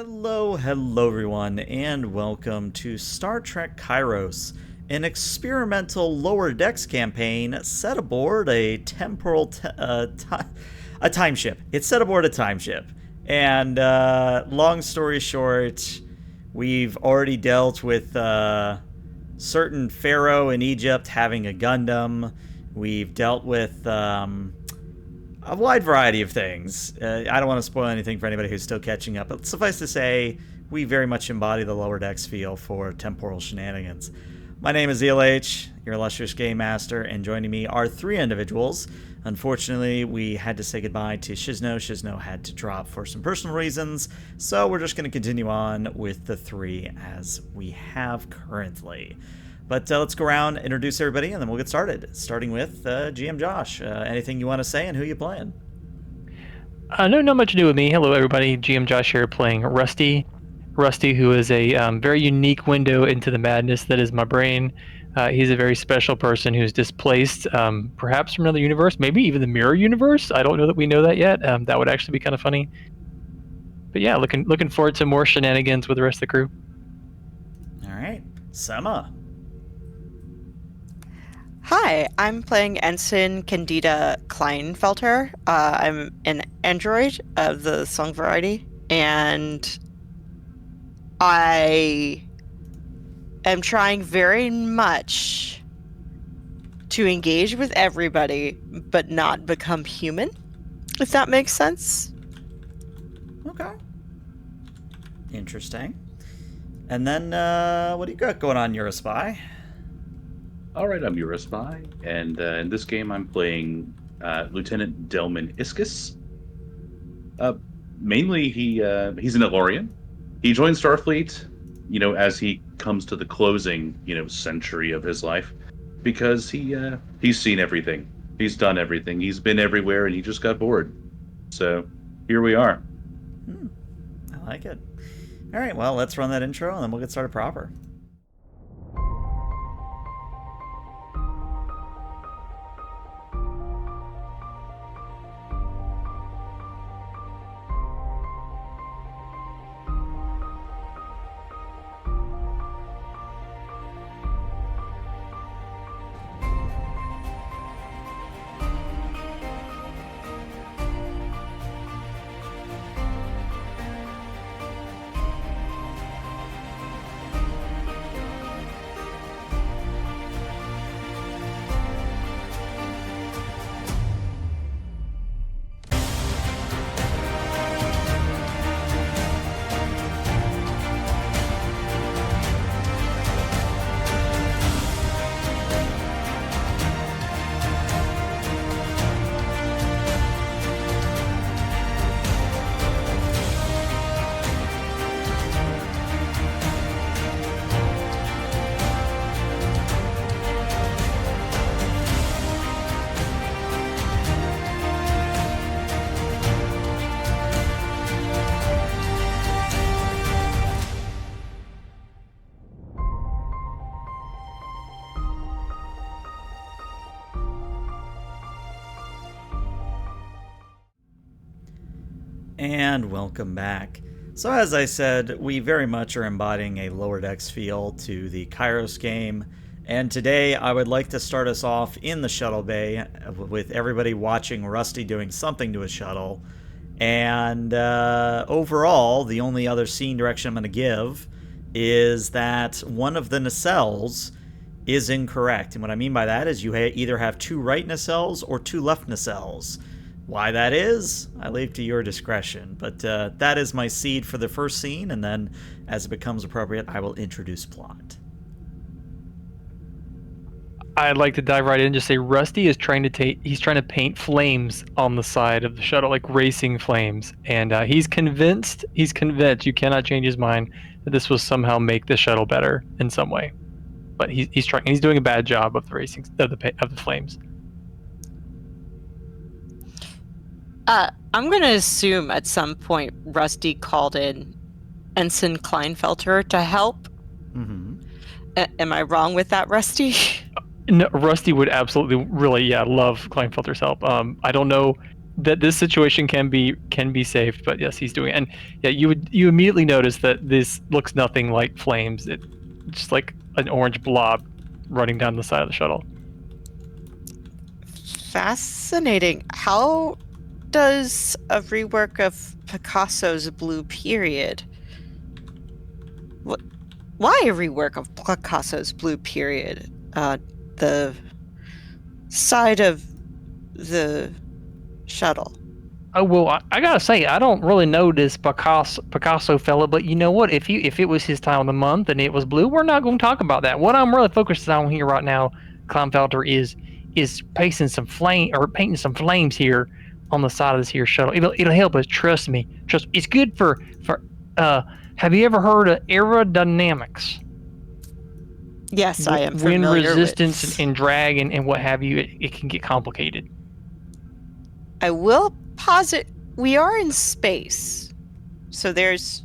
Hello, everyone, and welcome to Star Trek Kairos, an experimental lower decks campaign set aboard a a time ship. It's set aboard a time ship, and long story short, we've already dealt with certain pharaoh in Egypt having a Gundam. We've dealt with a wide variety of things. I don't want to spoil anything for anybody who's still catching up, but suffice to say, we very much embody the lower decks feel for temporal shenanigans. My name is ELH, your illustrious game master, and joining me are three individuals. Unfortunately, we had to say goodbye to Shizno. Shizno had to drop for some personal reasons, so we're just going to continue on with the three as we have currently. But let's go around, introduce everybody, and then we'll get started. Starting with GM Josh. Anything you want to say and who you playing? No, not much to do with me. Hello, everybody. GM Josh here playing Rusty. Rusty, who is a very unique window into the madness that is my brain. He's a very special person who's displaced, perhaps from another universe, maybe even the mirror universe. I don't know that we know that yet. That would actually be kind of funny. But yeah, looking forward to more shenanigans with the rest of the crew. All right. Sema. Hi, I'm playing Ensign Candida Kleinfelter. I'm an android of the song variety, and I am trying very much to engage with everybody, but not become human, if that makes sense. Okay. Interesting. And then, what do you got going on, You're a Spy? Alright, I'm U.S.S, and in this game I'm playing Lieutenant Delman Iskis. Mainly, he's an Elorian. He joined Starfleet, as he comes to the closing, century of his life, because he's seen everything. He's done everything. He's been everywhere, and he just got bored. So, here we are. I like it. All right, well, let's run that intro, and then we'll get started proper. And welcome back. So as I said, we very much are embodying a lower decks feel to the Kairos game, and today I would like to start us off in the shuttle bay with everybody watching Rusty doing something to his shuttle. And overall, the only other scene direction I'm going to give is that one of the nacelles is incorrect. And what I mean by that is you either have two right nacelles or two left nacelles. Why that is, I leave to your discretion. But that is my seed for the first scene, and then, as it becomes appropriate, I will introduce plot. I'd like to dive right in and just say Rusty is trying to paint flames on the side of the shuttle, like racing flames. And he's convinced you cannot change his mind that this will somehow make the shuttle better in some way. But he's trying. He's doing a bad job of the racing of the flames. I'm going to assume at some point Rusty called in Ensign Kleinfelter to help. Mm-hmm. Am I wrong with that, Rusty? No, Rusty would absolutely, really, love Kleinfelter's help. I don't know that this situation can be saved. But yes, he's doing it. And yeah, you immediately notice that this looks nothing like flames. It's just like an orange blob running down the side of the shuttle. Fascinating. How does a rework of Picasso's Blue Period? Why a rework of Picasso's Blue Period? The side of the shuttle. Oh well, I gotta say I don't really know this Picasso fella, but you know what? If it was his time of the month and it was blue, we're not going to talk about that. What I'm really focused on here right now, Kleinfelder, is painting some flames here on the side of this here shuttle. It'll help us. Trust me. It's good for. Have you ever heard of aerodynamics? Yes, I am Wind familiar resistance with. and drag and what have you. It can get complicated. I will posit we are in space, so there's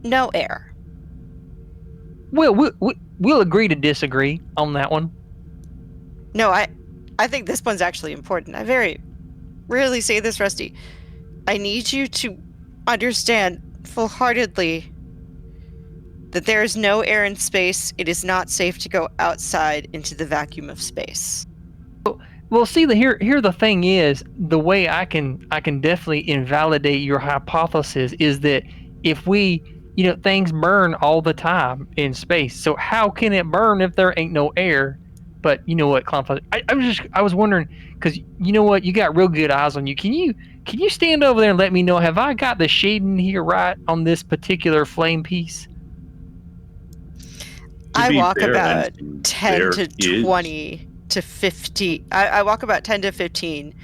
no air. We'll agree to disagree on that one. No, I think this one's actually important. I very rarely say this, Rusty. I need you to understand full-heartedly that there is no air in space. It is not safe to go outside into the vacuum of space. Well, see, here the thing is, the way I can definitely invalidate your hypothesis is that if we, things burn all the time in space. So how can it burn if there ain't no air? But you know what, Clownfuzz, I was wondering, because you know what, you got real good eyes on you. Can you stand over there and let me know, have I got the shading here right on this particular flame piece? I walk fair, about Ensign, 10 to 20 to 50. I walk about 10 to 15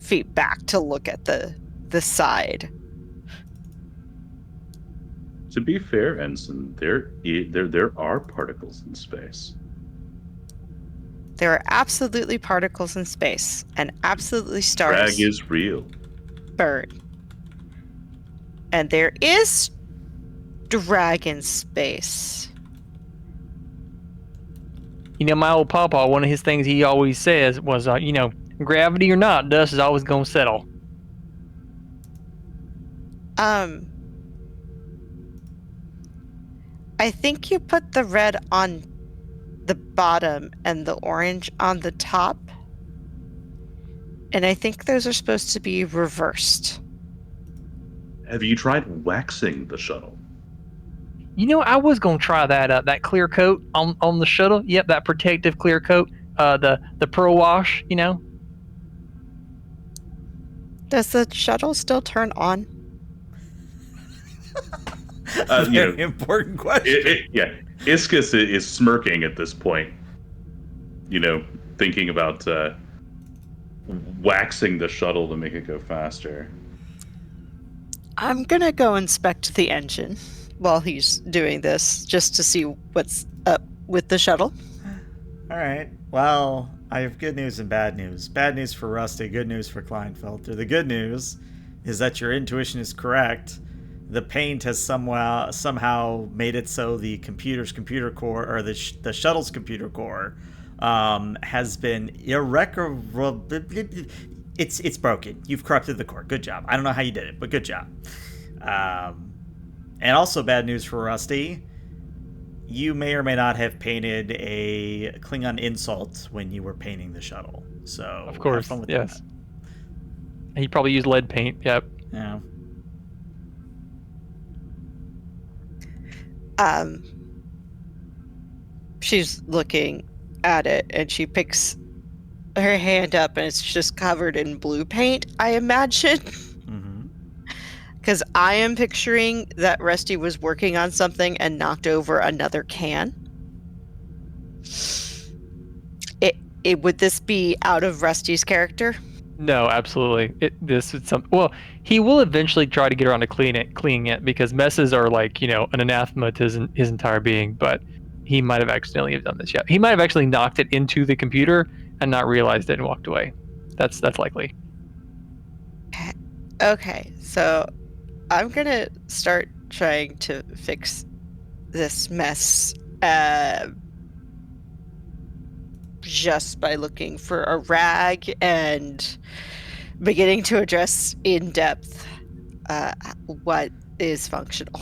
feet back to look at the side. To be fair, Ensign, there are particles in space. There are absolutely particles in space, and absolutely stars Drag is real. burn. And there is drag in space. My old papa, one of his things he always says was, gravity or not, dust is always going to settle. I think you put the red on the bottom and the orange on the top. And I think those are supposed to be reversed. Have you tried waxing the shuttle? I was going to try that clear coat on the shuttle. Yep, that protective clear coat, the pearl wash, Does the shuttle still turn on? Very important question. Yeah, Iscus is smirking at this point. Thinking about waxing the shuttle to make it go faster. I'm gonna go inspect the engine while he's doing this, just to see what's up with the shuttle. All right. Well, I have good news and bad news. Bad news for Rusty, good news for Kleinfelter. The good news is that your intuition is correct. The paint has somehow made it so the computer core, or the shuttle's computer core, has been irrecoverable. It's broken. You've corrupted the core. Good job. I don't know how you did it, but good job. And also bad news for Rusty. You may or may not have painted a Klingon insult when you were painting the shuttle. So of course, have fun with yes. that. He probably used lead paint. Yep. Yeah. She's looking at it and she picks her hand up and it's just covered in blue paint, I imagine. Because I am picturing that Rusty was working on something and knocked over another can. Would this be out of Rusty's character? No, absolutely. This is well, he will eventually try to get around to cleaning it because messes are like, an anathema to his entire being, but he might have accidentally done this. Yeah. He might have actually knocked it into the computer and not realized it and walked away. That's likely. Okay, so I'm gonna start trying to fix this mess just by looking for a rag and beginning to address in depth what is functional.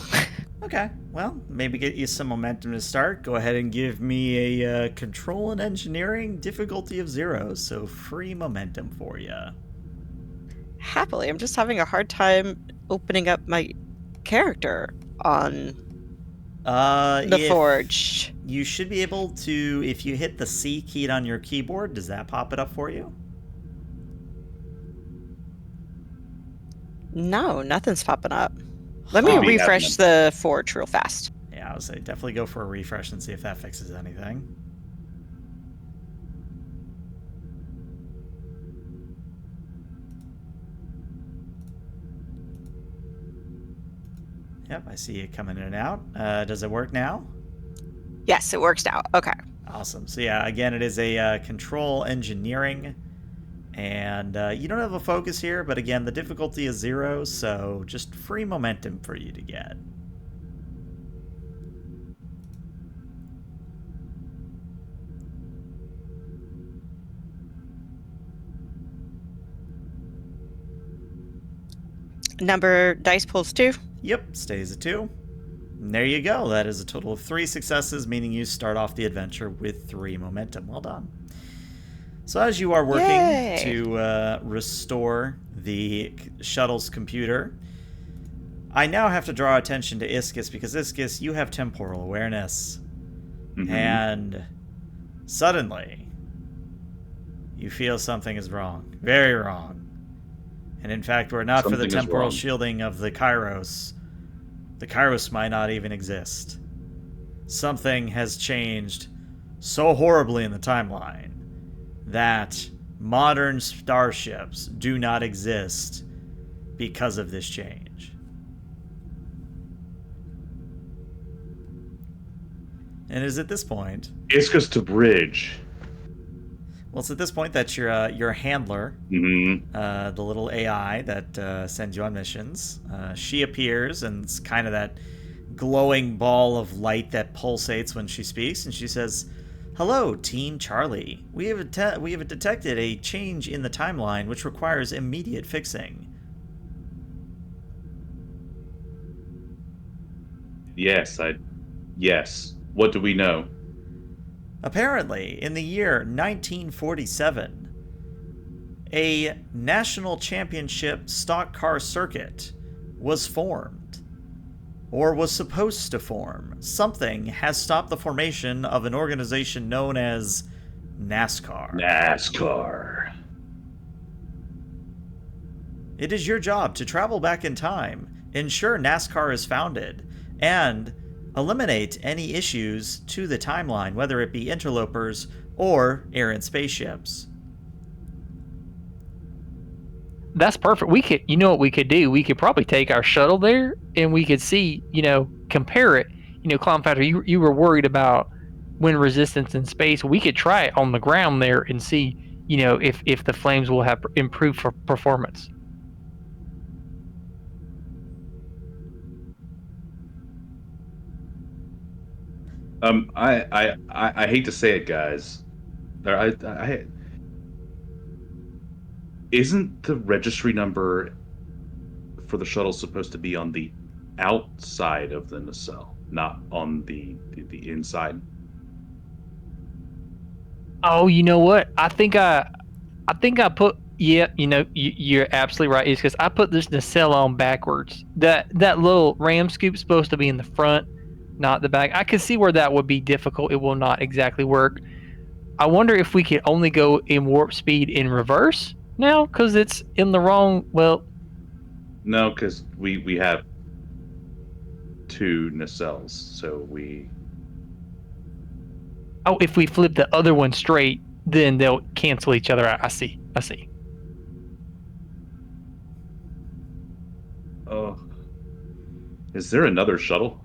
Okay, well, maybe get you some momentum to start. Go ahead and give me a control and engineering difficulty of 0, so free momentum for you. Happily, I'm just having a hard time opening up my character on the Forge. You should be able to, if you hit the C key on your keyboard, does that pop it up for you? No, nothing's popping up. Let me refresh the Forge real fast. Yeah, I would say definitely go for a refresh and see if that fixes anything. Yep, I see it coming in and out. Does it work now? Yes, it works now. Okay. Awesome. So yeah, again, it is a control engineering. And you don't have a focus here, but again, the difficulty is 0, so just free momentum for you to get. Number dice pulls 2. Yep, stays at 2. And there you go. That is a total of 3 successes, meaning you start off the adventure with 3 momentum. Well done. So as you are working to restore the shuttle's computer, I now have to draw attention to Iskis, because Iskis, you have temporal awareness. Mm-hmm. And suddenly, you feel something is wrong. Very wrong. And in fact, were it not for the temporal shielding of the Kairos might not even exist. Something has changed so horribly in the timeline that modern starships do not exist because of this change. And it is at this point... It's just to bridge. Well, it's at this point that your handler, the little AI that sends you on missions, she appears, and it's kind of that glowing ball of light that pulsates when she speaks, and she says, "Hello, Team Charlie. We have detected a change in the timeline which requires immediate fixing." Yes. What do we know? Apparently, in the year 1947, a national championship stock car circuit was formed, or was supposed to form. Something has stopped the formation of an organization known as NASCAR. NASCAR. It is your job to travel back in time, ensure NASCAR is founded, and eliminate any issues to the timeline, whether it be interlopers or errant spaceships. That's perfect. We could, you know what we could do? We could probably take our shuttle there, and we could see, compare it. Clown Factor, you were worried about wind resistance in space. We could try it on the ground there and see, if the flames will have improved for performance. I hate to say it, guys. Isn't the registry number for the shuttle supposed to be on the outside of the nacelle, not on the inside? Oh, you know what? I think I put. Yeah, you're absolutely right. It's because I put this nacelle on backwards. That little ram scoop's supposed to be in the front, not the back. I can see where that would be difficult. It will not exactly work. I wonder if we could only go in warp speed in reverse now, because it's in the wrong. Well, no, because we have 2 nacelles, so we. Oh, if we flip the other one straight, then they'll cancel each other out. I see. Oh, is there another shuttle?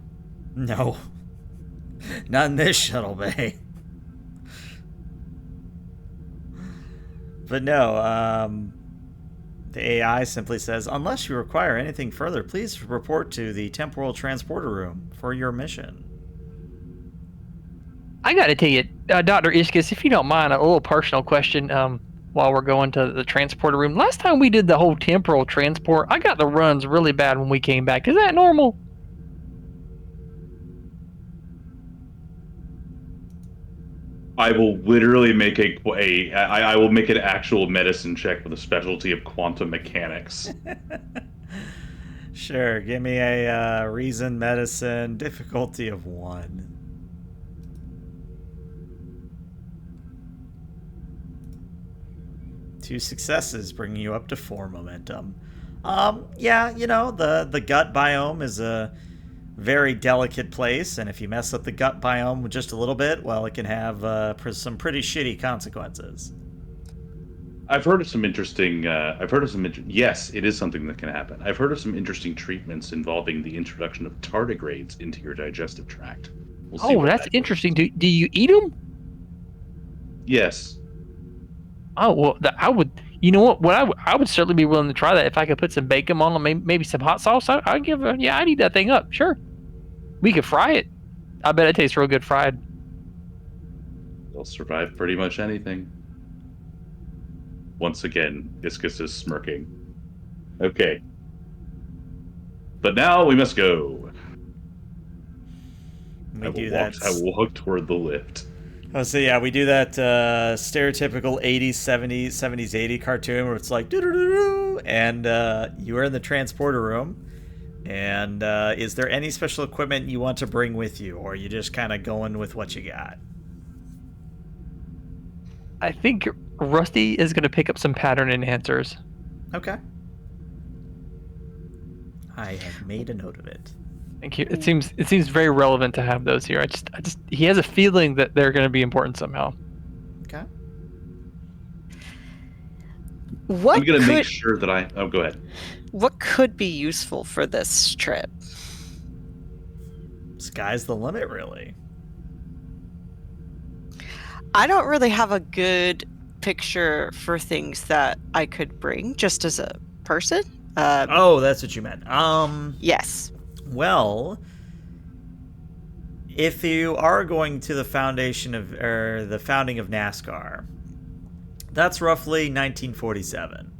No. Not in this shuttle bay. But no, the AI simply says, "Unless you require anything further, please report to the temporal transporter room for your mission." I got to tell you, Dr. Ishkis, if you don't mind, a little personal question. while we're going to the transporter room. Last time we did the whole temporal transport, I got the runs really bad when we came back. Is that normal? I will literally make I will make an actual medicine check with a specialty of quantum mechanics. Sure, give me a reason medicine difficulty of 1. Two successes, bringing you up to 4 momentum. Yeah, you know, the gut biome is a very delicate place, and if you mess up the gut biome just a little bit, well, it can have some pretty shitty consequences. I've heard of some interesting. Yes, it is something that can happen. I've heard of some interesting treatments involving the introduction of tardigrades into your digestive tract. We'll see Oh, where that's that goes. interesting. Do you eat them? Yes. Oh, well, I would. You know what? I would certainly be willing to try that if I could put some bacon on them, maybe some hot sauce. I'd eat that thing up. Sure, we could fry it. I bet it tastes real good fried. They'll survive pretty much anything. Once again, Iscus is smirking. Okay. But now we must go. We do that. I will walk toward the lift. Oh, so yeah, we do that stereotypical 80s, 70s, 80 cartoon where it's like, doo-doo-doo-doo, and you are in the transporter room. And is there any special equipment you want to bring with you, or are you just kind of going with what you got? I think Rusty is going to pick up some pattern enhancers. Okay. I have made a note of it. Thank you. It seems very relevant to have those here. He has a feeling that they're going to be important somehow. Okay. What I'm going to could, make sure that Oh, go ahead. What could be useful for this trip? Sky's the limit, really. I don't really have a good picture for things that I could bring just as a person. Oh, that's what you meant. Yes. Well, if you are going to the founding of NASCAR, that's roughly 1947.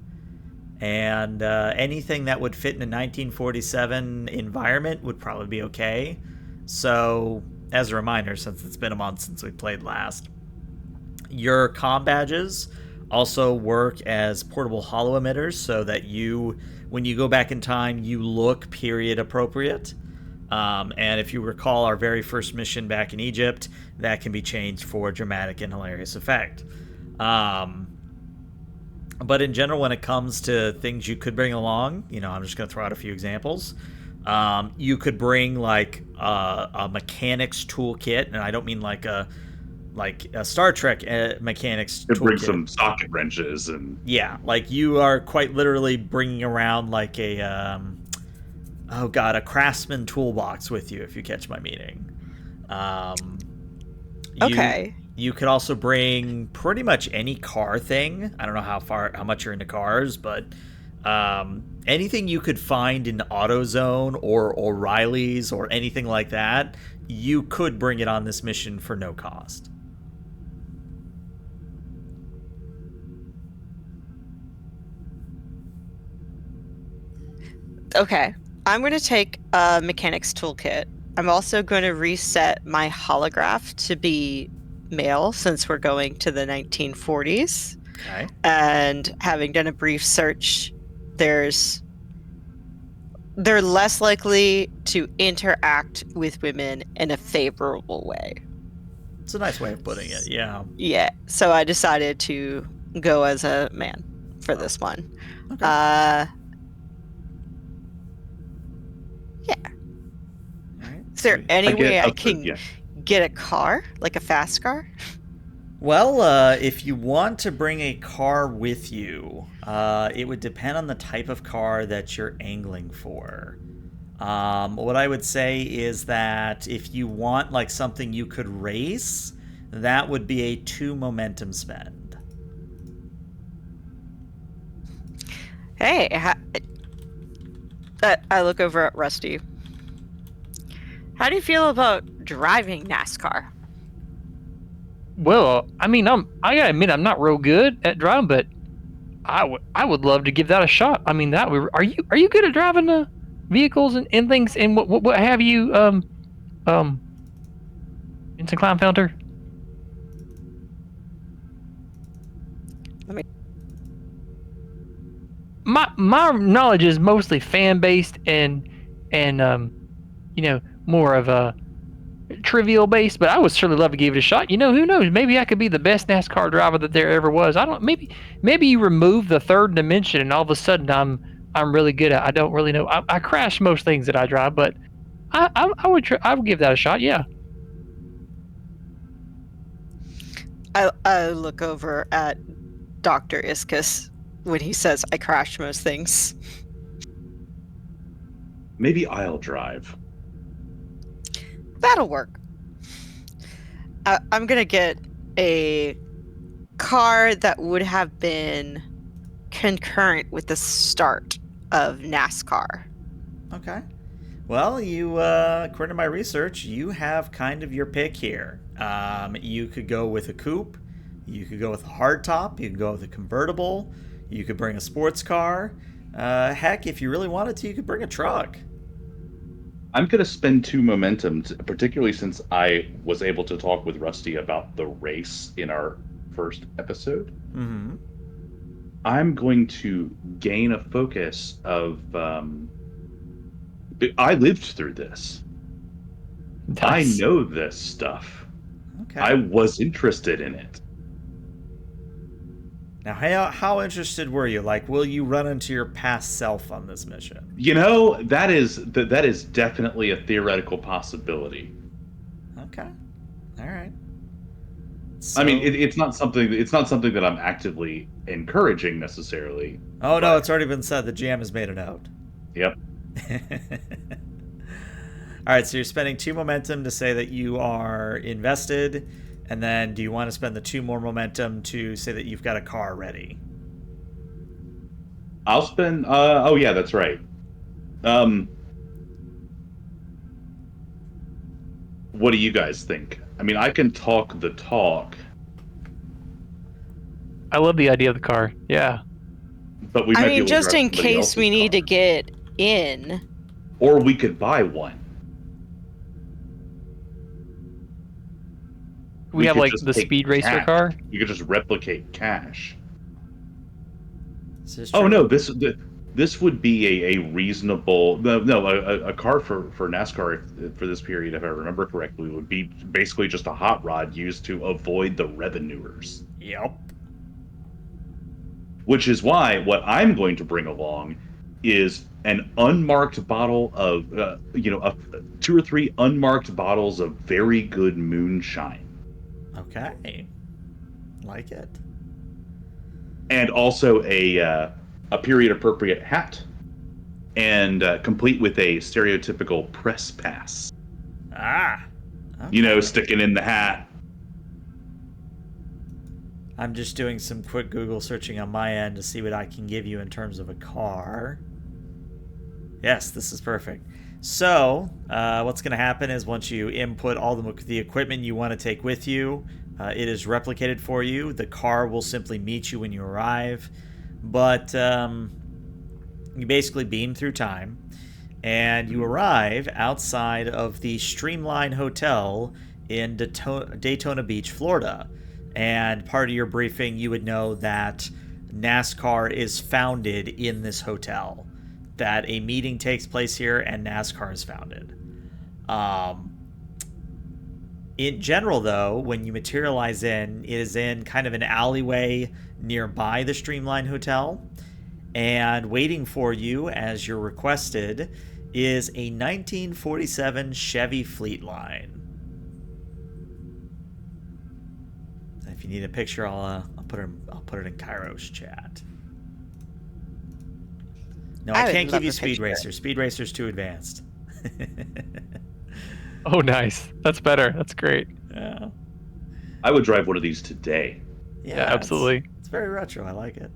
And anything that would fit in a 1947 environment would probably be okay. So, as a reminder, since it's been a month since we played last, your comm badges also work as portable holo emitters so that when you go back in time, you look period appropriate. And if you recall our very first mission back in Egypt, that can be changed for dramatic and hilarious effect. But in general, when it comes to things you could bring along, I'm just going to throw out a few examples. You could bring like a mechanics toolkit, and I don't mean like a Star Trek mechanics toolkit. Bring some socket wrenches and yeah, like you are quite literally bringing around like a Craftsman toolbox with you, if you catch my meaning. Okay. You could also bring pretty much any car thing. I don't know how much you're into cars, but anything you could find in AutoZone or O'Reilly's or anything like that, you could bring it on this mission for no cost. Okay. I'm going to take a mechanics toolkit. I'm also going to reset my holograph to be male since we're going to the 1940s. Okay. And having done a brief search, they're less likely to interact with women in a favorable way. It's a nice way of putting it, yeah. Yeah, so I decided to go as a man for this one. Okay. Yeah. All right. Is there any way I can yeah. get a car, like a fast car? Well, if you want to bring a car with you, it would depend on the type of car that you're angling for. What I would say is that if you want like something you could race, that would be a 2 momentum spend. Hey, I look over at Rusty. How do you feel about driving NASCAR? Well, I mean, I gotta admit, I'm not real good at driving, but I would love to give that a shot. I mean, are you good at driving vehicles and things? And what have you, um, Vincent Clownfelter? Let me. My knowledge is mostly fan based and more of a trivial based, but I would certainly love to give it a shot. Who knows? Maybe I could be the best NASCAR driver that there ever was. I don't. Maybe you remove the third dimension, and all of a sudden I'm really good at. I don't really know. I crash most things that I drive, but I would give that a shot. Yeah. I look over at Dr. Iskus when he says I crash most things. Maybe I'll drive. That'll work. I'm gonna get a car that would have been concurrent with the start of NASCAR. Okay. Well, you, according to my research, you have kind of your pick here. You could go with a coupe, you could go with a hardtop, you could go with a convertible, you could bring a sports car. Heck, if you really wanted to, you could bring a truck. I'm going to spend 2 momentum, particularly since I was able to talk with Rusty about the race in our first episode. Mm-hmm. I'm going to gain a focus of. I lived through this. Nice. I know this stuff. Okay. I was interested in it. Now, how interested were you? Like, will you run into your past self on this mission? That is definitely a theoretical possibility. Okay. All right. I mean, it's not something that I'm actively encouraging necessarily. Oh no, it's already been said. The GM has made a note. Yep. All right, so you're spending 2 momentum to say that you are invested, and then do you want to spend the 2 more momentum to say that you've got a car ready? I'll spend. Oh yeah, that's right. What do you guys think? I mean, I can talk the talk. I love the idea of the car. Yeah. But we might be able to just drive in somebody case else's we need car. to get in. Or we could buy one. We have could like just the take speed racer cash. car. You could just replicate cash. This is Oh true. no, this would be a reasonable a car for NASCAR for this period, if I remember correctly, would be basically just a hot rod used to avoid the revenuers. Yep. Which is why what I'm going to bring along is an unmarked bottle of 2 or 3 unmarked bottles of very good moonshine. Okay. Like it. And also a period appropriate hat, and complete with a stereotypical press pass. Ah. Okay. Sticking in the hat. I'm just doing some quick Google searching on my end to see what I can give you in terms of a car. Yes, this is perfect. So, what's going to happen is once you input all the equipment you want to take with you, it is replicated for you. The car will simply meet you when you arrive. But you basically beam through time, and you arrive outside of the Streamline Hotel in Daytona Beach, Florida. And part of your briefing, you would know that NASCAR is founded in this hotel, that a meeting takes place here and NASCAR is founded. In general, though, when you materialize it is in kind of an alleyway nearby the Streamline Hotel, and waiting for you, as you're requested, is a 1947 Chevy Fleetline. If you need a picture, I'll put it in Kairos chat. No, I can't give you Speed Racer. Speed Racer's too advanced. Oh, nice. That's better. That's great. Yeah. I would drive one of these today. Yeah, absolutely. It's very retro. I like it.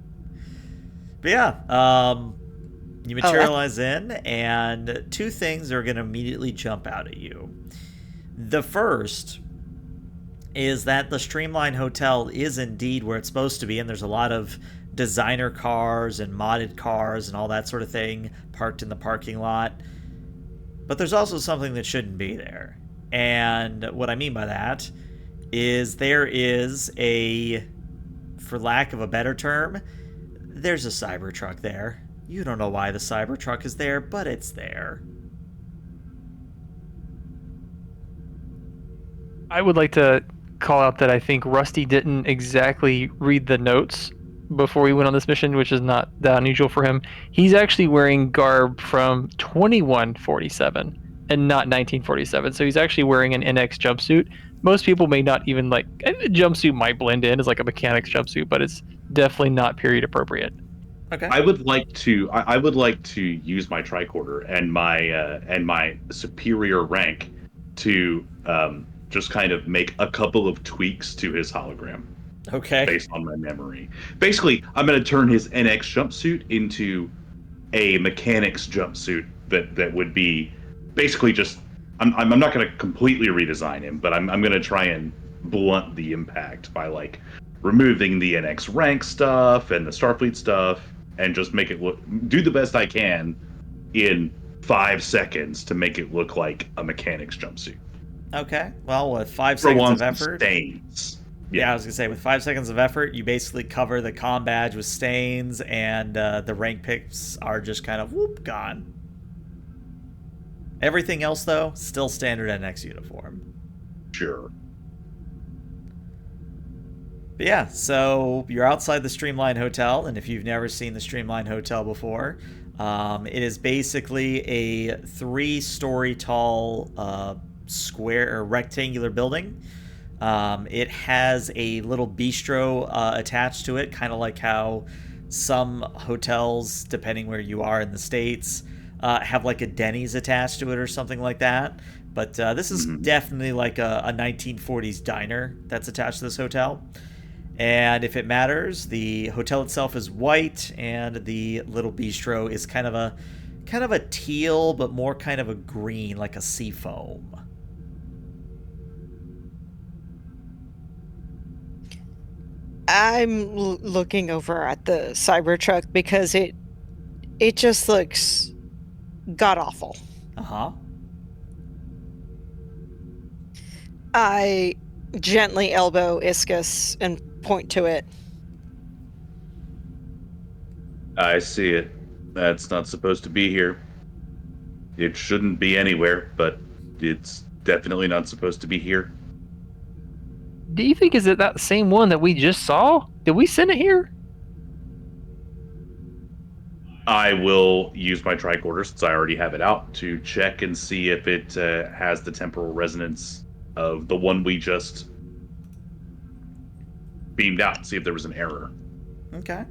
But yeah, you materialize in, and 2 things are going to immediately jump out at you. The first is that the Streamline Hotel is indeed where it's supposed to be, and there's a lot of designer cars and modded cars and all that sort of thing parked in the parking lot. But there's also something that shouldn't be there. And what I mean by that is there is for lack of a better term, there's a Cybertruck there. You don't know why the Cybertruck is there, but it's there. I would like to call out that I think Rusty didn't exactly read the notes before we went on this mission, which is not that unusual for him. He's actually wearing garb from 2147 and not 1947. So he's actually wearing an NX jumpsuit. Most people may not even a jumpsuit might blend in as like a mechanic's jumpsuit, but it's definitely not period appropriate. Okay. I would like to use my tricorder and my superior rank to just kind of make a couple of tweaks to his hologram. Okay. Based on my memory. Basically, I'm going to turn his NX jumpsuit into a mechanic's jumpsuit that would be basically just. I'm not going to completely redesign him, but I'm going to try and blunt the impact by removing the NX rank stuff and the Starfleet stuff, and just make it do the best I can in 5 seconds to make it look like a mechanic's jumpsuit. Okay. Well, with 5 seconds of effort. Stains. Yeah, I was going to say, with 5 seconds of effort, you basically cover the comm badge with stains, and the rank picks are just kind of, gone. Everything else, though, still standard NX uniform. Sure. But yeah, so you're outside the Streamline Hotel, and if you've never seen the Streamline Hotel before, it is basically a 3-story tall square or rectangular building. It has a little bistro attached to it, kind of like how some hotels, depending where you are in the States, have like a Denny's attached to it or something like that. But this is definitely like a 1940s diner that's attached to this hotel. And if it matters, the hotel itself is white, and the little bistro is kind of a teal, but more kind of a green, like a sea foam. I'm looking over at the Cybertruck because it just looks god awful. Uh-huh. I gently elbow Iscus and point to it. I see it. That's not supposed to be here. It shouldn't be anywhere, but it's definitely not supposed to be here. Do you think is it that same one that we just saw? Did we send it here? I will use my tricorder, since I already have it out, to check and see if it has the temporal resonance of the one we just beamed out, see if there was an error. Okay.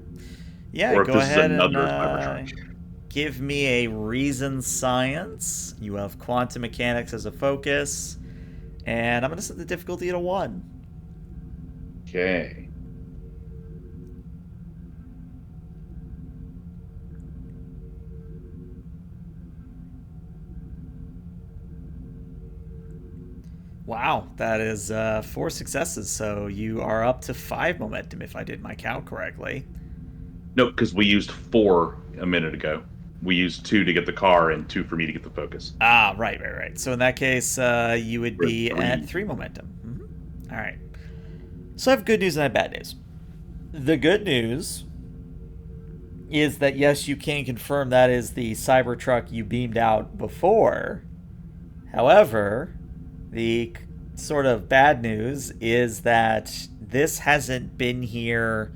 Yeah, or if go this ahead is another and give me a reason science. You have quantum mechanics as a focus, and I'm going to set the difficulty at a 1. Okay. Wow, that is 4 successes, so you are up to 5 momentum if I did my count correctly. No, because we used 4 a minute ago. We used 2 to get the car and 2 for me to get the focus. Ah, right. So in that case, you would be 3. at 3 momentum. Mm-hmm. All right. So I have good news and I have bad news. The good news is that, yes, you can confirm that is the Cybertruck you beamed out before. However, the sort of bad news is that this hasn't been here.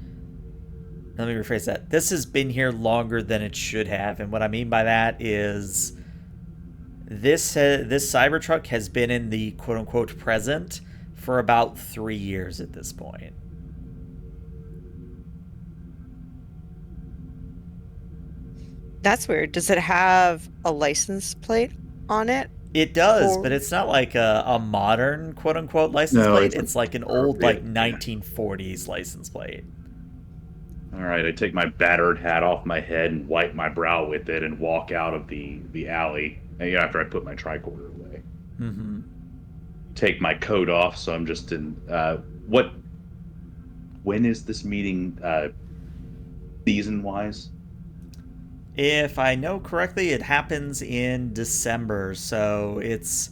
Let me rephrase that. This has been here longer than it should have. And what I mean by that is this Cybertruck has been in the quote-unquote present for about 3 years at this point. That's weird. Does it have a license plate on it? It does, but it's not like a modern quote-unquote license plate. It's like an old, like, 1940s license plate. All right, I take my battered hat off my head and wipe my brow with it and walk out of the alley after I put my tricorder away. Mm-hmm. take my coat off, so I'm just in. When is this meeting season-wise? If I know correctly, it happens in December, so it's.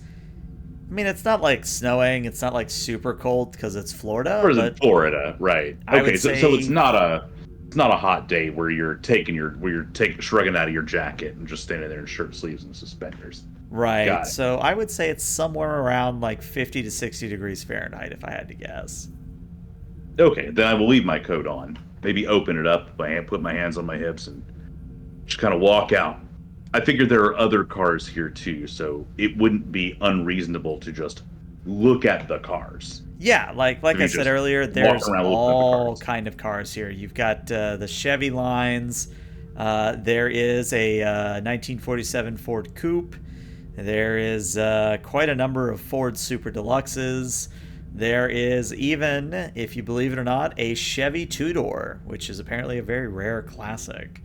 I mean, it's not like snowing. It's not like super cold because it's Florida, Or is but it Florida? Right. I Okay, would so say it's not a hot day where you're shrugging out of your jacket and just standing there in shirt sleeves and suspenders. right. Got it. So I would say it's somewhere around like 50 to 60 degrees Fahrenheit, if I had to guess. Okay, then I will leave my coat on. Maybe open it up, put my hands on my hips, and just kind of walk out. I figure there are other cars here too, so it wouldn't be unreasonable to just look at the cars. Yeah, like I said just earlier, walk there's around looking at the all cars. kind of cars here. You've got the Chevy lines. There is a 1947 Ford Coupe. There is quite a number of Ford Super Deluxes. There is even, if you believe it or not, a Chevy two-door, which is apparently a very rare classic.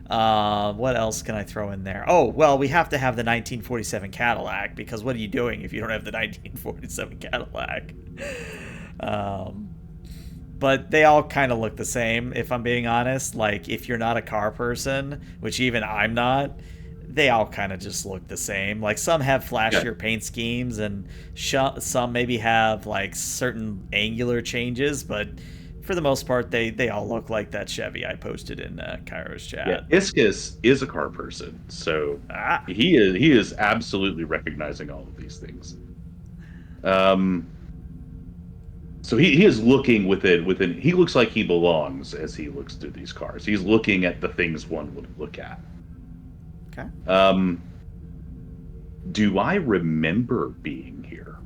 What else can I throw in there? Oh, well, we have to have the 1947 Cadillac, because what are you doing if you don't have the 1947 Cadillac? But they all kind of look the same, if I'm being honest. Like, if you're not a car person, which even I'm not, they all kind of just look the same. Like, some have flashier paint schemes, and some maybe have, like, certain angular changes, but for the most part, they all look like that Chevy I posted in Kairos chat. Yeah, Iscus is a car person, so he is absolutely recognizing all of these things. So he is looking within. He looks like he belongs as he looks through these cars. He's looking at the things one would look at. Okay. Do I remember being here?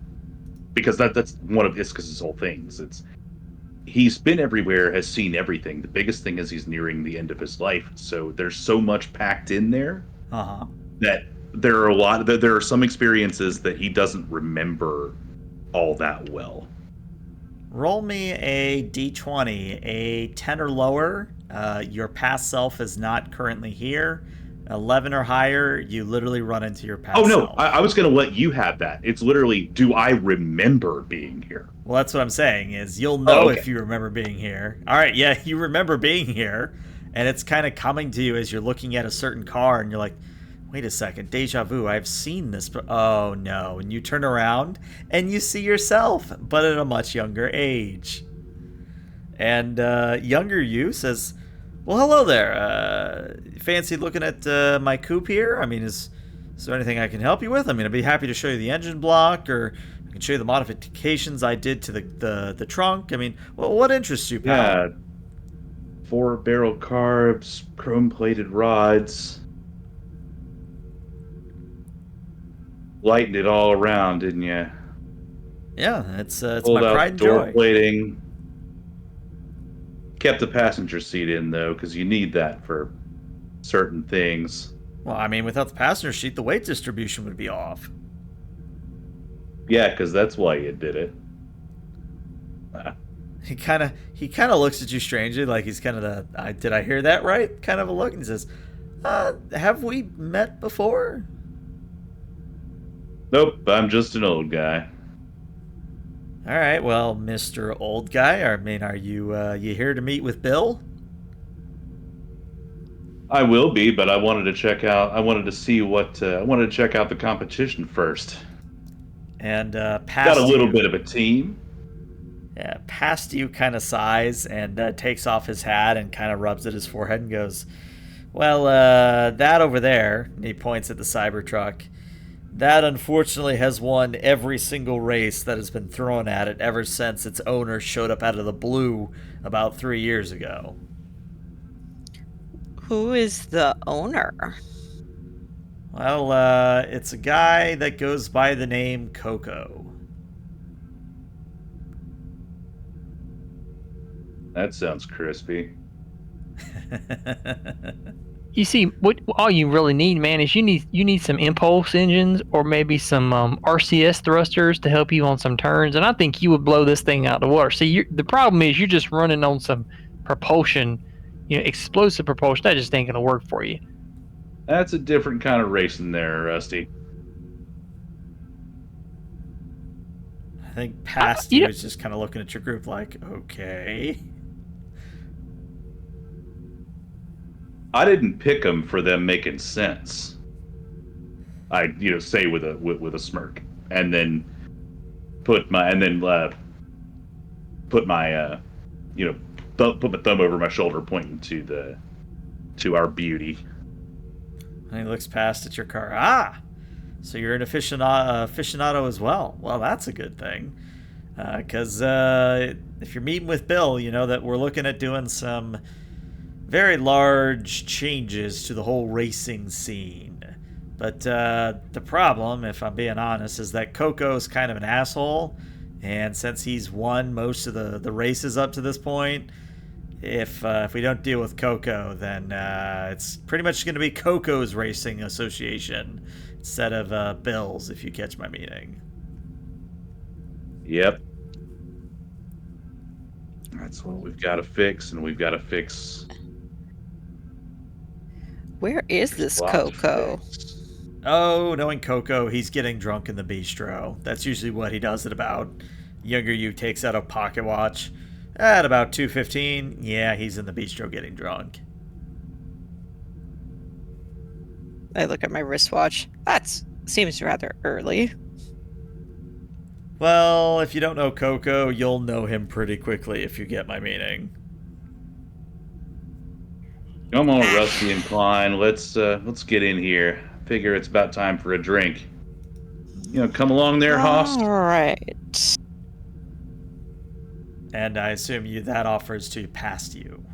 Because that's one of Iscus's whole things. He's been everywhere, has seen everything. The biggest thing is he's nearing the end of his life, so there's so much packed in there that there are some experiences that he doesn't remember all that well. Roll me a d20, a 10 or lower. Your past self is not currently here. 11 or higher, you literally run into your past self. Oh, no, I was going to let you have that. It's literally, do I remember being here? Well, that's what I'm saying, is you'll know if you remember being here. All right, yeah, you remember being here, and it's kind of coming to you as you're looking at a certain car, and you're like, wait a second, deja vu, I've seen this, but oh no. And you turn around, and you see yourself, but at a much younger age. And younger you says, well, hello there. Fancy looking at my coupe here? I mean, is there anything I can help you with? I mean, I'd be happy to show you the engine block, or I can show you the modifications I did to the trunk. I mean, well, what interests you, pal? Yeah, 4-barrel carbs, chrome-plated rods. Lightened it all around, didn't you? Yeah, it's Pulled my out pride and the door joy. plating. Kept the passenger seat in, though, because you need that for certain things. Well, I mean, without the passenger seat, the weight distribution would be off. Yeah, because that's why you did it. He kind of looks at you strangely, like he's kind of did I hear that right? Kind of a look, and he says, have we met before? Nope, I'm just an old guy. All right, well, Mr. Old Guy, I mean, are you here to meet with Bill? I will be, but I wanted to check out. I wanted to see what. I wanted to check out the competition first. And past Got a little you, bit of a team. Yeah, past you kind of sighs and takes off his hat and kind of rubs at his forehead and goes, well, that over there, and he points at the Cybertruck, that unfortunately has won every single race that has been thrown at it ever since its owner showed up out of the blue about 3 years ago. Who is the owner? Well, it's a guy that goes by the name Coco. That sounds crispy. You see, what all you really need, man, is you need some impulse engines or maybe some RCS thrusters to help you on some turns, and I think you would blow this thing out of the water. See, the problem is you're just running on some propulsion, explosive propulsion. That just ain't gonna work for you. That's a different kind of racing there, Rusty. think past you is just kind of looking at your group like, okay. I didn't pick them for them making sense. I say with a smirk, and then put my put my thumb over my shoulder, pointing to our beauty. And he looks past at your car. Ah, so you're an aficionado as well. Well, that's a good thing, because if you're meeting with Bill, you know that we're looking at doing some very large changes to the whole racing scene. But the problem, if I'm being honest, is that Coco's kind of an asshole. And since he's won most of the races up to this point, if we don't deal with Coco, then it's pretty much going to be Coco's Racing Association instead of Bill's, if you catch my meaning. Yep. That's what we've got to fix, and we've got to fix... Where is this Coco? Oh, knowing Coco, he's getting drunk in the bistro. That's usually what he does at about. Younger you takes out a pocket watch. At about 2:15, yeah, he's in the bistro getting drunk. I look at my wristwatch. That seems rather early. Well, if you don't know Coco, you'll know him pretty quickly, if you get my meaning. Come on, Rusty and Klein. Let's get in here. Figure it's about time for a drink. Come along there, Host. All right. And I assume that offers to past you.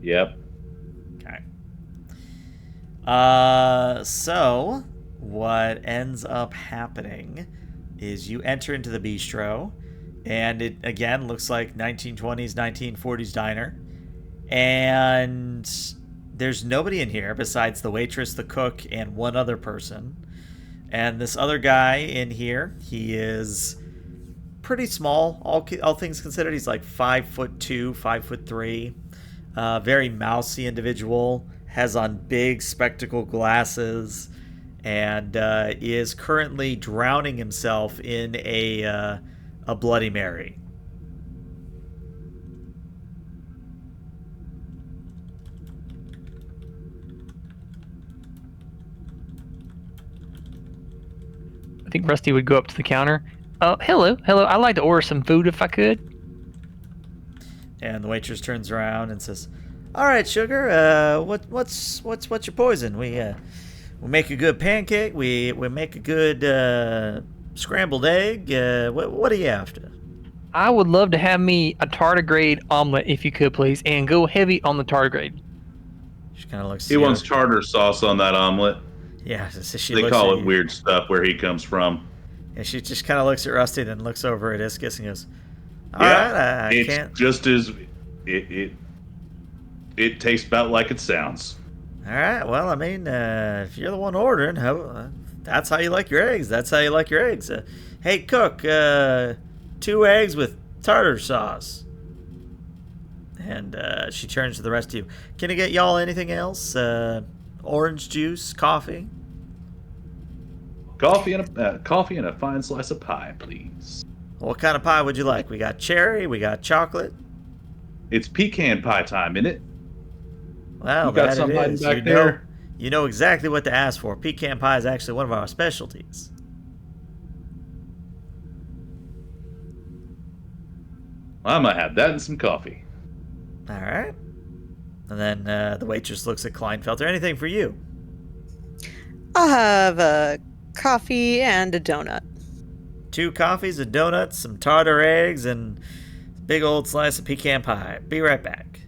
Yep. Okay. So what ends up happening is you enter into the bistro, and it again looks like 1920s, 1940s diner. And there's nobody in here besides the waitress, the cook, and one other person. And this other guy in here, he is pretty small, all things considered. He's like 5'2", 5'3". Very mousy individual. Has on big spectacle glasses, and is currently drowning himself in a Bloody Mary. I think Rusty would go up to the counter. Hello. I'd like to order some food if I could. And the waitress turns around and says, "All right, sugar. What's your poison? We make a good pancake. We make a good scrambled egg. What are you after?" I would love to have me a tardigrade omelet if you could, please, and go heavy on the tardigrade. She kind of looks. He wants tartar sauce on that omelet. Yeah, so they call it weird stuff where he comes from. And she just kind of looks at Rusty, then looks over at Iskis and goes, "All right, I can't." Just as it tastes about like it sounds. All right, well, I mean, if you're the one ordering, that's how you like your eggs. That's how you like your eggs. Hey, cook, 2 eggs with tartar sauce. And she turns to the rest of you. Can I get y'all anything else? Orange juice, coffee? Coffee and a fine slice of pie, please. What kind of pie would you like? We got cherry, we got chocolate. It's pecan pie time, isn't it? Well, you got something it is. Back there? You know exactly what to ask for. Pecan pie is actually one of our specialties. I might have that and some coffee. All right. And then the waitress looks at Kleinfelter. Anything for you? I'll have a coffee and a donut. 2 coffees, a donut, some tartar eggs, and a big old slice of pecan pie. Be right back.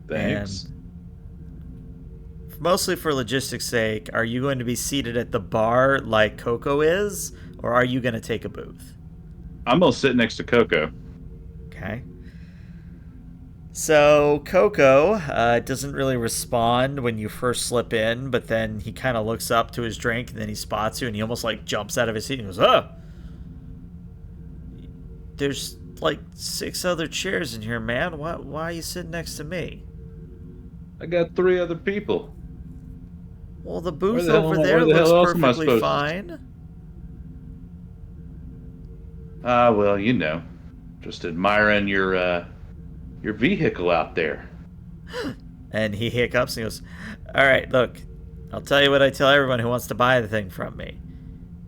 Thanks. And mostly for logistics' sake, are you going to be seated at the bar like Coco is, or are you going to take a booth? I'm going to sit next to Coco. Okay. So Coco doesn't really respond when you first slip in, but then he kind of looks up to his drink, and then he spots you, and he almost like jumps out of his seat and goes, "Oh, there's like 6 other chairs in here, man. Why are you sitting next to me?" I got 3 other people. Well, the booth over there looks perfectly fine. Well, just admiring your vehicle out there. And he hiccups and he goes, all right, look, I'll tell you what I tell everyone who wants to buy the thing from me.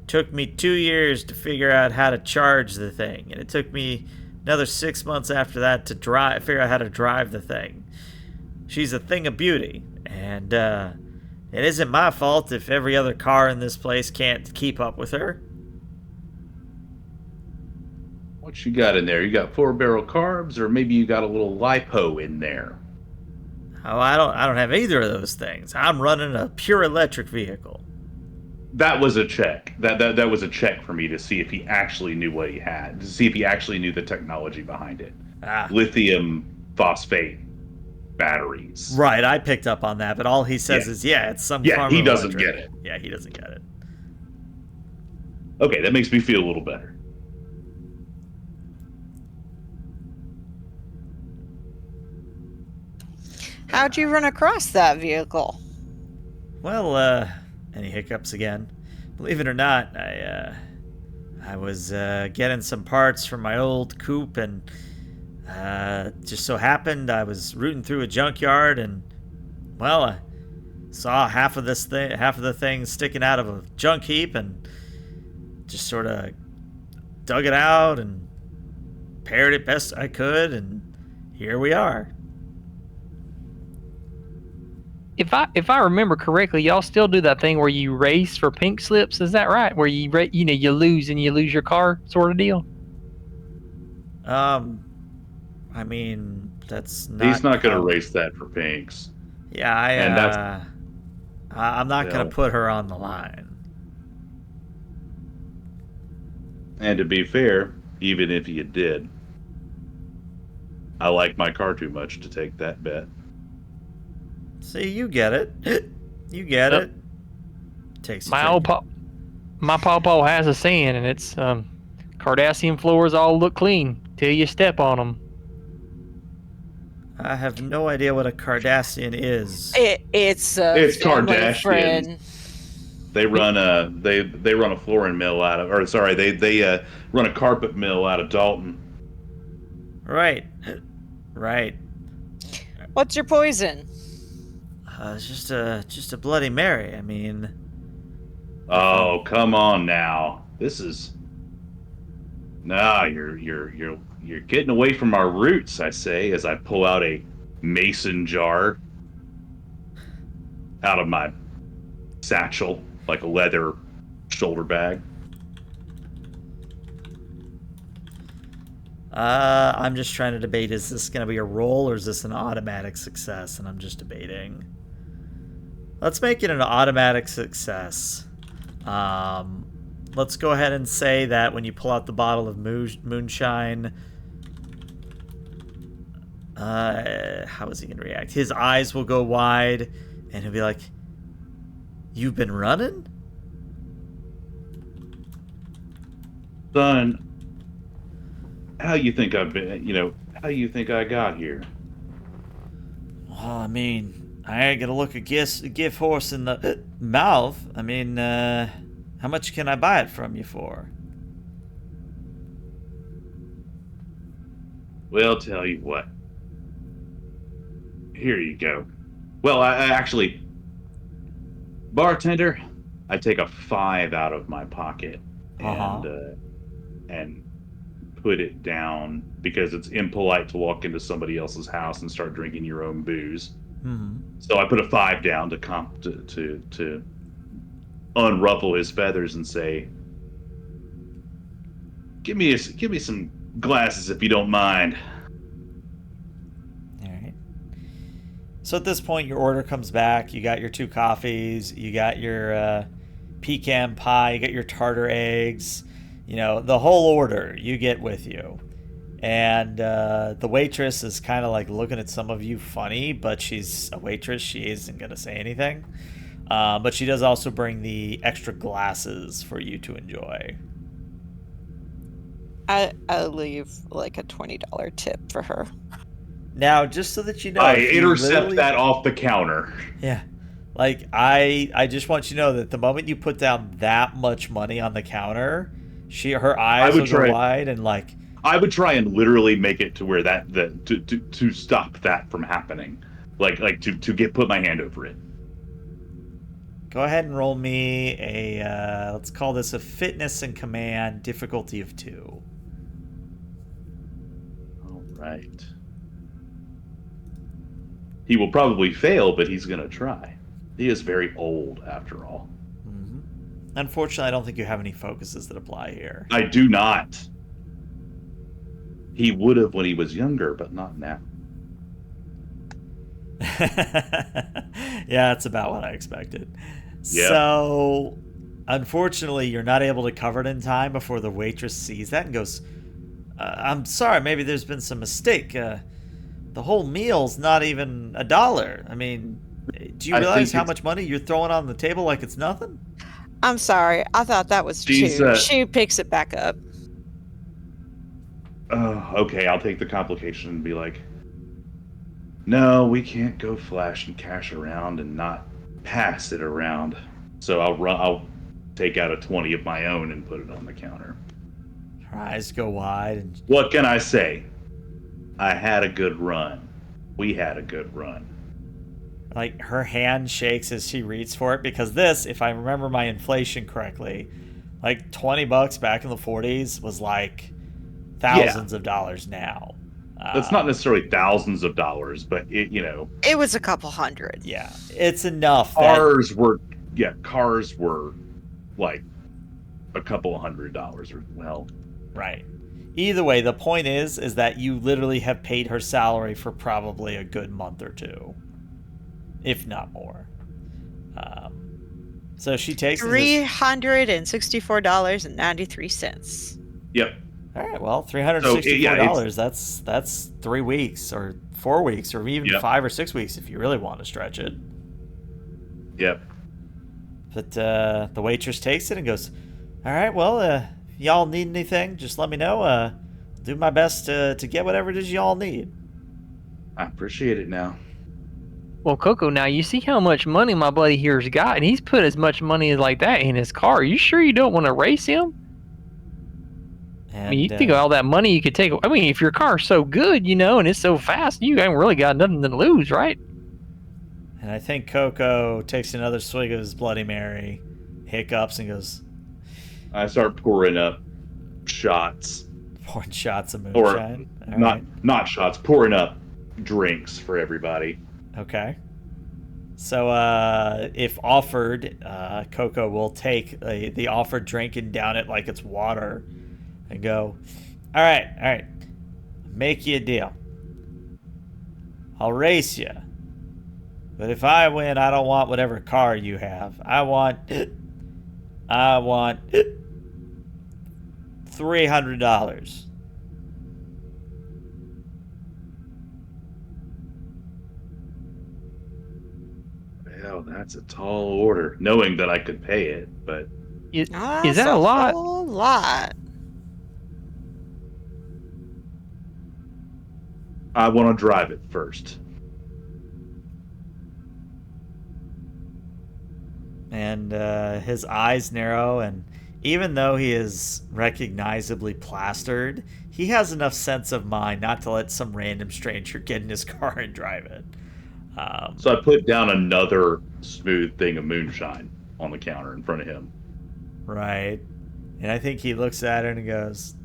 Took me 2 years to figure out how to charge the thing, and it took me another 6 months after that to figure out how to drive the thing. She's a thing of beauty, and it isn't my fault if every other car in this place can't keep up with her. What you got in there? You got 4-barrel carbs, or maybe you got a little lipo in there? Oh, I don't have either of those things. I'm running a pure electric vehicle. That was a check. That was a check for me to see if he actually knew what he had, to see if he actually knew the technology behind it. Lithium phosphate batteries. Right, I picked up on that, but all he says is, it's some form of he doesn't electric. get it. Yeah, he doesn't get it. Okay, that makes me feel a little better. How'd you run across that vehicle? Well, and he hiccups again. Believe it or not, I was getting some parts from my old coupe, and just so happened I was rooting through a junkyard, and well, I saw half of the thing sticking out of a junk heap, and just sort of dug it out and repaired it best I could, and here we are. If I remember correctly, y'all still do that thing where you race for pink slips. Is that right? Where you lose and you lose your car, sort of deal. I mean, that's not. He's not going to race that for pinks. Yeah, I'm not going to put her on the line. And to be fair, even if you did, I like my car too much to take that bet. See, you get it. You get it. Takes my pawpaw has a saying, and it's Cardassian floors all look clean till you step on them. I have no idea what a Cardassian is. It's Kardashian. friend. They run a flooring mill out of, or sorry, they run a carpet mill out of Dalton. Right. What's your poison? It's just a Bloody Mary. I mean. Oh, come on now. This is. Nah, you're getting away from our roots, I say, as I pull out a mason jar out of my satchel, like a leather shoulder bag. I'm just trying to debate, is this going to be a roll or is this an automatic success? And I'm just debating. Let's make it an automatic success. Let's go ahead and say that when you pull out the bottle of moonshine, how is he going to react? His eyes will go wide, and he'll be like, "You've been running?" Son, how you think I've been, how you think I got here? Well, I mean, I ain't gonna look a gift horse in the mouth. I mean, how much can I buy it from you for? Well, tell you what. Here you go. Well, I actually, bartender, I take a 5 out of my pocket and put it down because it's impolite to walk into somebody else's house and start drinking your own booze. Mm-hmm. So I put a 5 down to unruffle his feathers and say, "Give me some glasses if you don't mind." All right. So at this point, your order comes back. You got your 2 coffees. You got your pecan pie. You got your tartar eggs. The whole order you get with you. And the waitress is kind of like looking at some of you funny, but she's a waitress. She isn't going to say anything. But she does also bring the extra glasses for you to enjoy. I'll leave like a $20 tip for her. Now, just so that you know, I intercept that off the counter. Yeah. Like, I just want you to know that the moment you put down that much money on the counter, Her eyes will go wide and like. I would try and literally make it to where to stop that from happening, like to put my hand over it. Go ahead and roll me a let's call this a fitness and command difficulty of 2. All right. He will probably fail, but he's gonna try. He is very old, after all. Mm-hmm. Unfortunately, I don't think you have any focuses that apply here. I do not. He would have when he was younger, but not now. Yeah, that's about what I expected. Yeah. So, unfortunately, you're not able to cover it in time before the waitress sees that and goes, I'm sorry, maybe there's been some mistake. The whole meal's not even $1. I mean, do you realize how much money you're throwing on the table like it's nothing? I'm sorry. I thought that was 2. She picks it back up. Okay, I'll take the complication and be like, no, we can't go flashing cash around and not pass it around. So I'll take out a 20 of my own and put it on the counter. Her eyes go wide. And... What can I say? I had a good run. We had a good run. Like, her hand shakes as she reaches for it, because this, if I remember my inflation correctly, like $20 back in the 40s was like thousands of dollars now. It's not necessarily thousands of dollars, but it was a couple hundred. Yeah, it's enough. Cars were like a couple $100. Well, right. Either way, the point is that you literally have paid her salary for probably a good month or 2, if not more. So she takes $364.93. Yep. All right, well, $364, that's 3 weeks or 4 weeks or even 5 or 6 weeks if you really want to stretch it. Yep. But the waitress takes it and goes, all right, well, if y'all need anything, just let me know. Do my best to get whatever it is y'all need. I appreciate it now. Well, Coco, now you see how much money my buddy here's got, and he's put as much money like that in his car. Are you sure you don't want to race him? And, I mean, you think of all that money you could take. I mean, if your car's so good, and it's so fast, you haven't really got nothing to lose, right? And I think Coco takes another swig of his Bloody Mary, hiccups, and goes... I start pouring up shots. Pouring shots of moonshine? Or not shots, pouring up drinks for everybody. Okay. So, if offered, Coco will take the offered drink and down it like it's water and go, all right, make you a deal. I'll race you. But if I win, I don't want whatever car you have. I want $300. Well, that's a tall order, knowing that I could pay it, but... Is that a lot? A lot. I want to drive it first. And his eyes narrow, and even though he is recognizably plastered, he has enough sense of mind not to let some random stranger get in his car and drive it. So I put down another smooth thing of moonshine on the counter in front of him. Right. And I think he looks at it and goes,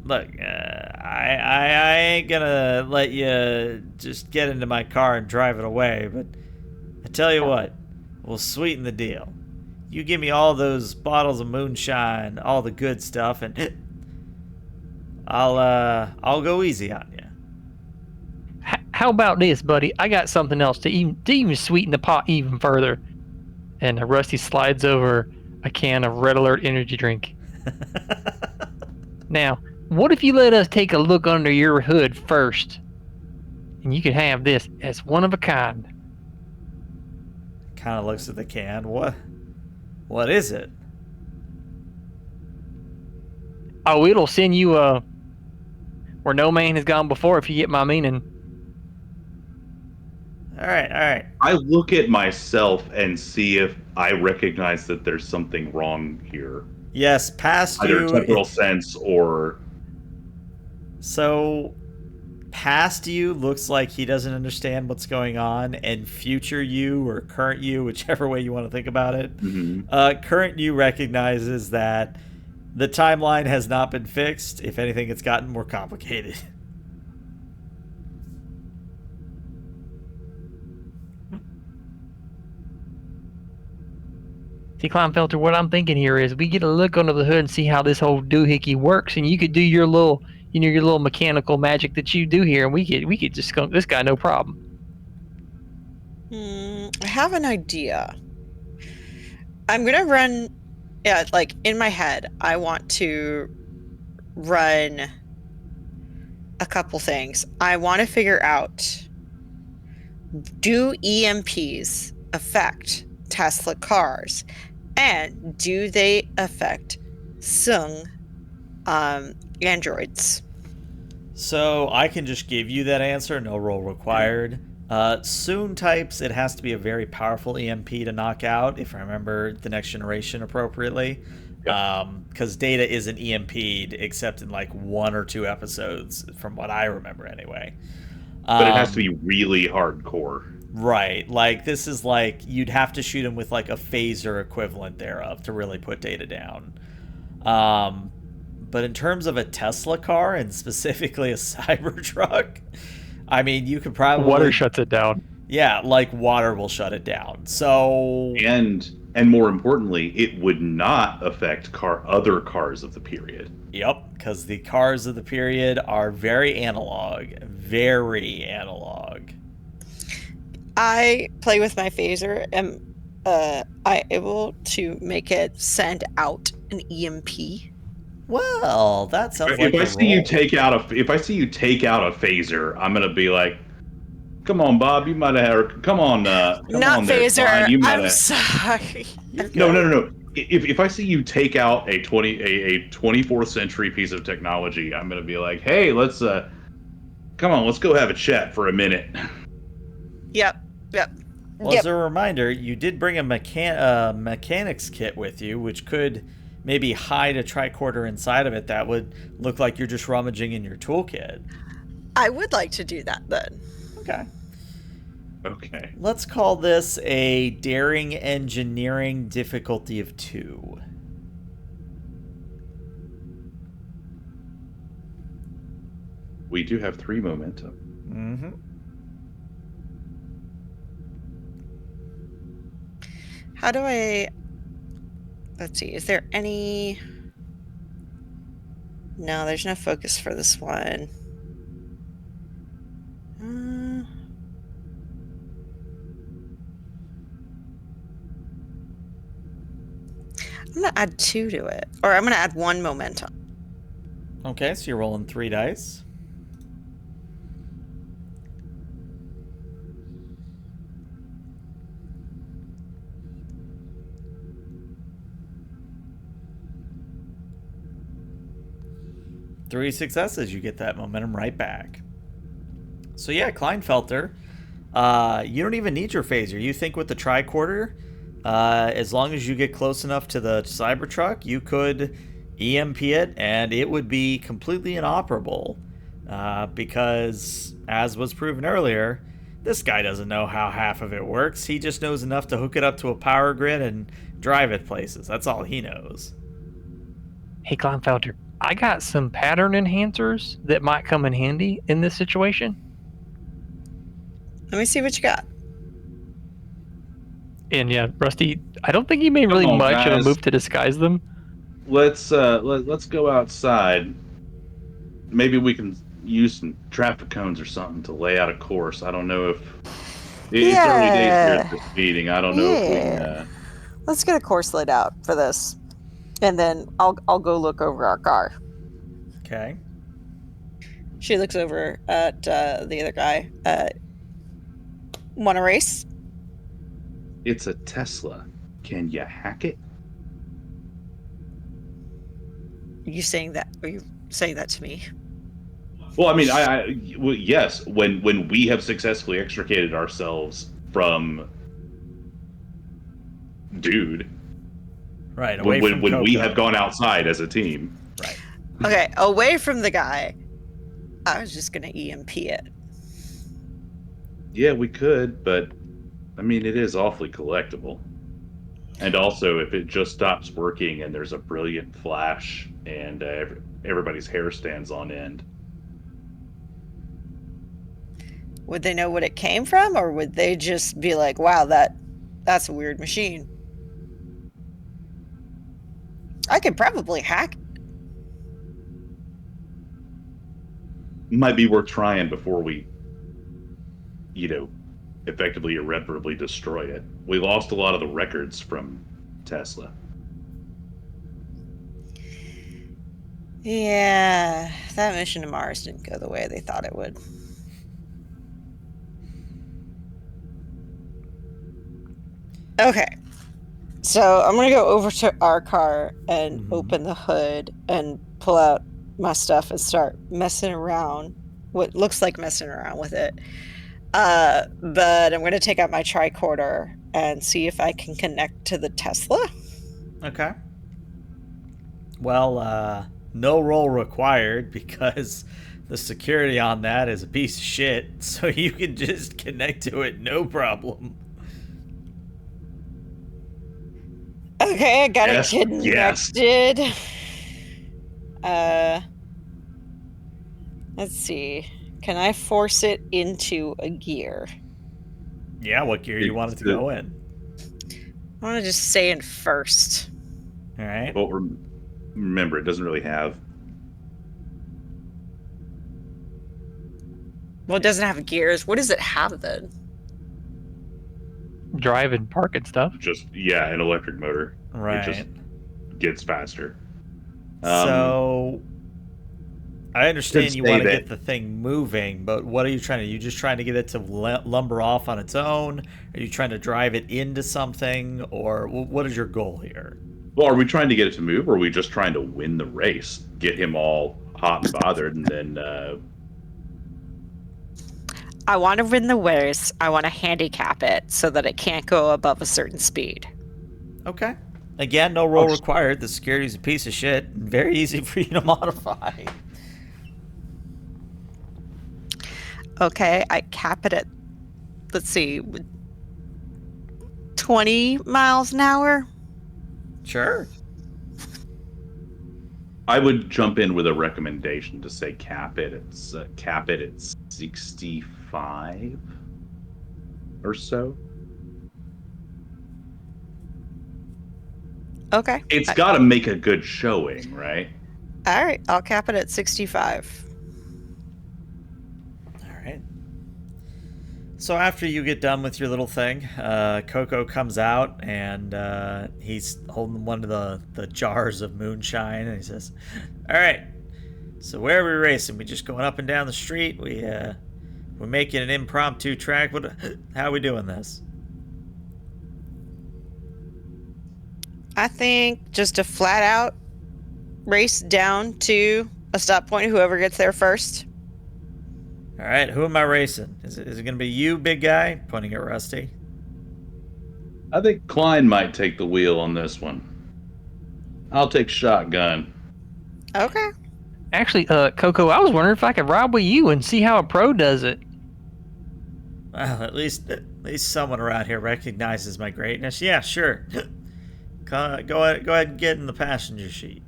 look, I ain't gonna let you just get into my car and drive it away, but I tell you what, we'll sweeten the deal. You give me all those bottles of moonshine, all the good stuff, and I'll go easy on you. How about this, buddy? I got something else to even sweeten the pot even further. And Rusty slides over a can of Red Alert energy drink. Now, what if you let us take a look under your hood first? And you can have this as one of a kind. Kind of looks at the can. What is it? Oh, it'll send you where no man has gone before, if you get my meaning. All right. I look at myself and see if I recognize that there's something wrong here. Yes, past either you. temporal sense or. So, past you looks like he doesn't understand what's going on, and future you or current you, whichever way you want to think about it, current you recognizes that the timeline has not been fixed. If anything, it's gotten more complicated. See, Kleinfelter, what I'm thinking here is we get a look under the hood and see how this whole doohickey works, and you could do your little, your little mechanical magic that you do here, and we could just skunk this guy no problem. I have an idea. I'm gonna run. Yeah, like in my head, I want to run a couple things. I want to figure out: do EMPs affect Tesla cars, and do they affect Sung androids? So I can just give you that answer, no roll required. Soon types, it has to be a very powerful EMP to knock out, if I remember the next generation appropriately. Because Data isn't EMP'd except in like 1 or 2 episodes, from what I remember anyway. But it has to be really hardcore. Right. Like, this is like, you'd have to shoot him with like a phaser equivalent thereof to really put Data down. But in terms of a Tesla car, and specifically a Cybertruck, I mean, you could probably... Water shuts it down. Yeah, like water will shut it down. So... And more importantly, it would not affect other cars of the period. Yep, because the cars of the period are very analog. Very analog. I play with my phaser. Am I able to make it send out an EMP? Well, that sounds like if I see you take out a phaser, I'm gonna be like, "Come on, Bob, you might have. Come on, Not phaser. I'm sorry. No. If I see you take out a 24th century piece of technology, I'm gonna be like, "Hey, let's come on, let's go have a chat for a minute." Yep. Well, as a reminder, you did bring a mechanics kit with you, which could maybe hide a tricorder inside of it that would look like you're just rummaging in your toolkit. I would like to do that then. Okay. Let's call this a daring engineering difficulty of 2. We do have 3 momentum. Mm-hmm. How do I... Let's see, is there any... No, there's no focus for this one. I'm going to add 2 to it. Or I'm going to add 1 momentum. Okay, so you're rolling 3 dice. Three successes, you get that momentum right back. So yeah, Kleinfelter, you don't even need your phaser. You think with the tricorder, as long as you get close enough to the Cybertruck, you could EMP it and it would be completely inoperable. Because, as was proven earlier, this guy doesn't know how half of it works. He just knows enough to hook it up to a power grid and drive it places. That's all he knows. Hey, Kleinfelter, I got some pattern enhancers that might come in handy in this situation. Let me see what you got. And yeah, Rusty, I don't think he made really much of a move to disguise them. Let's go outside. Maybe we can use some traffic cones or something to lay out a course. I don't know if it's early days here at this meeting. I don't know if we can. Let's get a course laid out for this, and then I'll go look over our car. Okay. She looks over at the other guy. Want to race? It's a Tesla. Can you hack it? Are you saying that? Are you saying that to me? Well, I mean, well, yes. When we have successfully extricated ourselves from dude, Right, away from when we Coco. have gone outside as a team. Right. Okay, away from the guy. I was just gonna EMP it. Yeah, we could, but I mean, it is awfully collectible. And also, if it just stops working and there's a brilliant flash and everybody's hair stands on end. Would they know what it came from, or would they just be like, "Wow, that's a weird machine"? I could probably hack. Might be worth trying before we, effectively irreparably destroy it. We lost a lot of the records from Tesla. Yeah, that mission to Mars didn't go the way they thought it would. Okay, so I'm gonna go over to our car and open the hood and pull out my stuff and start messing around. What looks like messing around with it. But I'm gonna take out my tricorder and see if I can connect to the Tesla. Okay. Well, no roll required because the security on that is a piece of shit, so you can just connect to it no problem. Okay, I got it connected. Let's see. Can I force it into a gear? Yeah, what gear you want it to go in? I want to just stay in first. All right. But remember, it doesn't really have. Well, it doesn't have gears. What does it have then? Drive and park and stuff. Just, an electric motor. Right. It just gets faster. So, I understand you want to get the thing moving, but what are you trying to do? You just trying to get it to lumber off on its own? Are you trying to drive it into something? Or what is your goal here? Well, are we trying to get it to move, or are we just trying to win the race? Get him all hot and bothered, and then... I want to win the race. I want to handicap it so that it can't go above a certain speed. Okay. Again, no roll required. The security's a piece of shit. Very easy for you to modify. Okay, I cap it at, let's see, 20 miles an hour. Sure. I would jump in with a recommendation to say cap it at 65 or so. Okay. It's got to make a good showing, right? All right, I'll cap it at 65. All right. So after you get done with your little thing, Coco comes out and he's holding one of the jars of moonshine, and he says, "All right, so where are we racing? We just going up and down the street? We're making an impromptu track. How are we doing this?" I think just a flat out race down to a stop point, whoever gets there first. All right, who am I racing? Is it going to be you, big guy? Pointing at Rusty. I think Klein might take the wheel on this one. I'll take shotgun. Okay. Actually, Coco, I was wondering if I could ride with you and see how a pro does it. Well, at least someone around here recognizes my greatness. Yeah, sure. Go ahead and get in the passenger seat.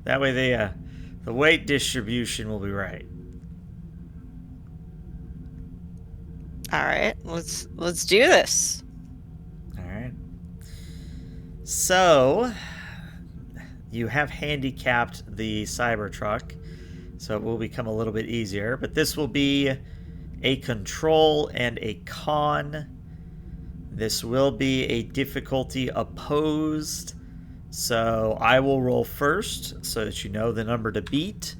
That way the weight distribution will be right. All right, let's do this. All right. So you have handicapped the Cybertruck, so it will become a little bit easier. But this will be a control and a con. This will be a difficulty opposed. So I will roll first so that you know the number to beat.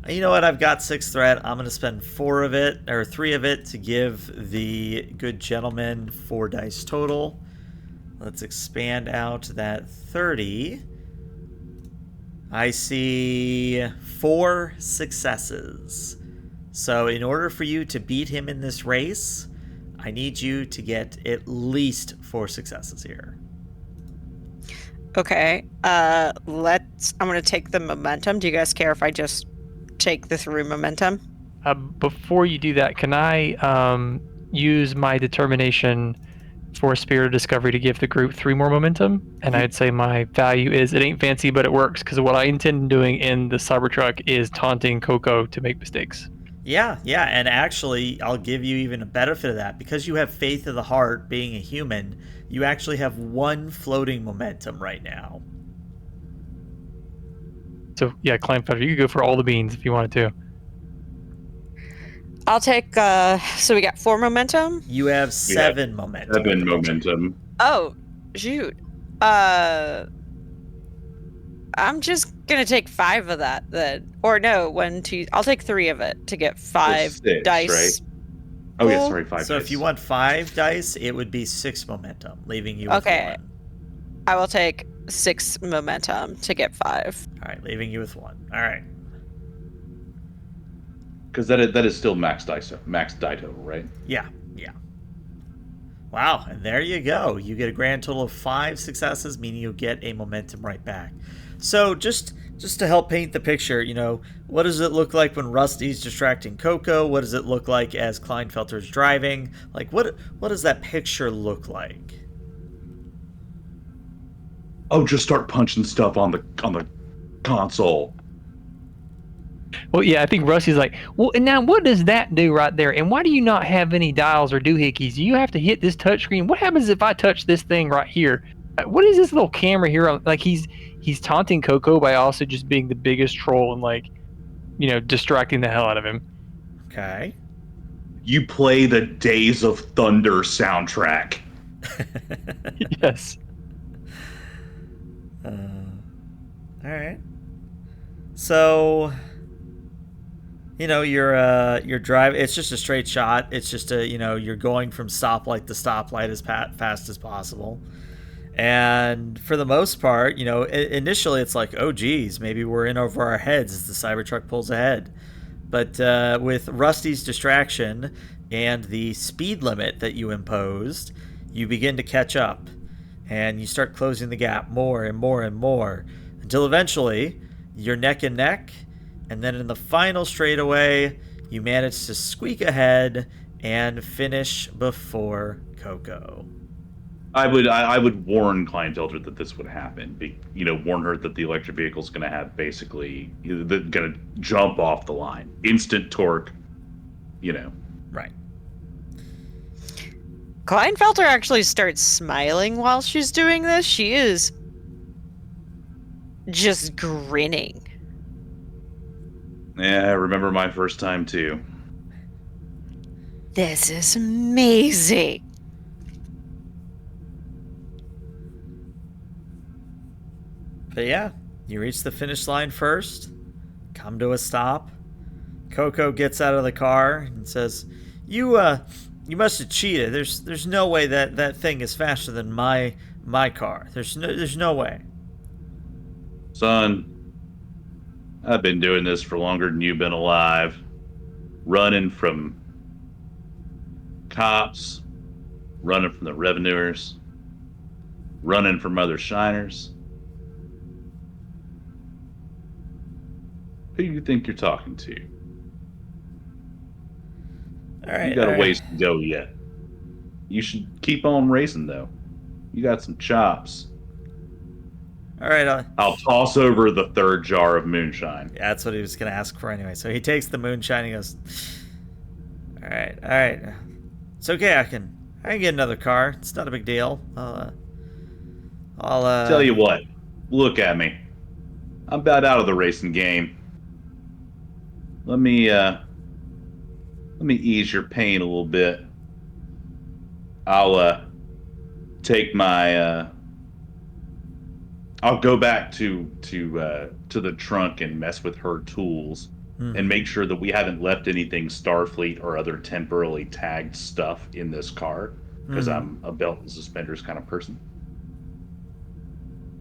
You know what? I've got 6 threat. I'm going to spend 3 of it to give the good gentleman 4 dice total. Let's expand out that 30. I see 4 successes. So in order for you to beat him in this race, I need you to get at least 4 successes here. Okay. I'm gonna take the momentum. Do you guys care if I just take the through momentum? Before you do that, can I use my determination for Spirit of Discovery to give the group 3 more momentum? And I'd say my value is, it ain't fancy, but it works, because what I intend doing in the Cybertruck is taunting Coco to make mistakes. Yeah, and actually, I'll give you even a benefit of that. Because you have faith of the heart, being a human, you actually have 1 floating momentum right now. So yeah, Climb Fighter, you could go for all the beans if you wanted to. I'll take, so we got 4 momentum? You have We have 7 momentum. 7 momentum. Oh, shoot. I'm just gonna take 5 of that then. Or no, 1, 2, I'll take 3 of it to get 5 6, dice. right? Oh, yeah, Cool. sorry, 5 So dice. if you want 5 dice, it would be 6 momentum, leaving you with Okay. 1. I will take 6 momentum to get 5. All right, leaving you with 1. All right. Because that is still max die total, right? Yeah. Wow, and there you go. You get a grand total of 5 successes, meaning you'll get a momentum right back. So just to help paint the picture, what does it look like when Rusty's distracting Coco? What does it look like as Kleinfelter's driving? Like, what does that picture look like? Oh, just start punching stuff on the console. Well, yeah, I think Rusty's like, well, and now what does that do right there? And why do you not have any dials or doohickeys? You have to hit this touchscreen. What happens if I touch this thing right here? What is this little camera here? Like he's taunting Coco by also just being the biggest troll and like, distracting the hell out of him. Okay. You play the Days of Thunder soundtrack. Yes. All right. So, you're driving. It's just a straight shot. It's just you're going from stoplight to stoplight as fast as possible. And for the most part, initially it's like, oh geez, maybe we're in over our heads as the Cybertruck pulls ahead. But with Rusty's distraction and the speed limit that you imposed, you begin to catch up. And you start closing the gap more and more and more, until eventually you're neck and neck. And then in the final straightaway, you manage to squeak ahead and finish before Coco. I would warn Kleinfelter that this would happen. Warn her that the electric vehicle is going to have basically going to jump off the line, instant torque. Right. Kleinfelter actually starts smiling while she's doing this. She is just grinning. Yeah, I remember my first time too. This is amazing. But yeah, you reach the finish line first, come to a stop. Coco gets out of the car and says, You must have cheated. There's no way that thing is faster than my car. There's no way. Son, I've been doing this for longer than you've been alive. Running from cops, running from the revenuers, running from other shiners. Who do you think you're talking to? All right. You got all a right. ways to go yet. You should keep on racing, though. You got some chops. All right. I'll toss over the 3rd jar of moonshine. Yeah, that's what he was going to ask for anyway. So he takes the moonshine and goes, all right. It's okay. I can get another car. It's not a big deal. I'll Tell you what. Look at me. I'm about out of the racing game. Let me ease your pain a little bit. I'll take my I'll go back to the trunk and mess with her tools and make sure that we haven't left anything Starfleet or other temporarily tagged stuff in this car, because I'm a belt and suspenders kind of person.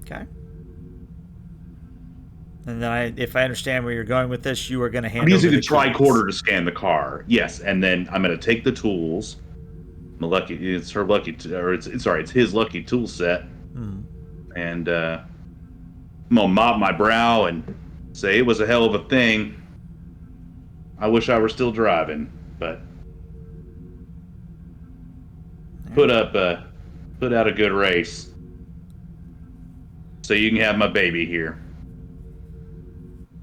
Okay. And then, if I understand where you're going with this, you are going to hand I'm using over the tricorder keys. to scan the car. Yes, and then I'm going to take the tools. It's his lucky tool set, and I'm gonna mop my brow and say it was a hell of a thing. I wish I were still driving, but put out a good race, so you can have my baby here.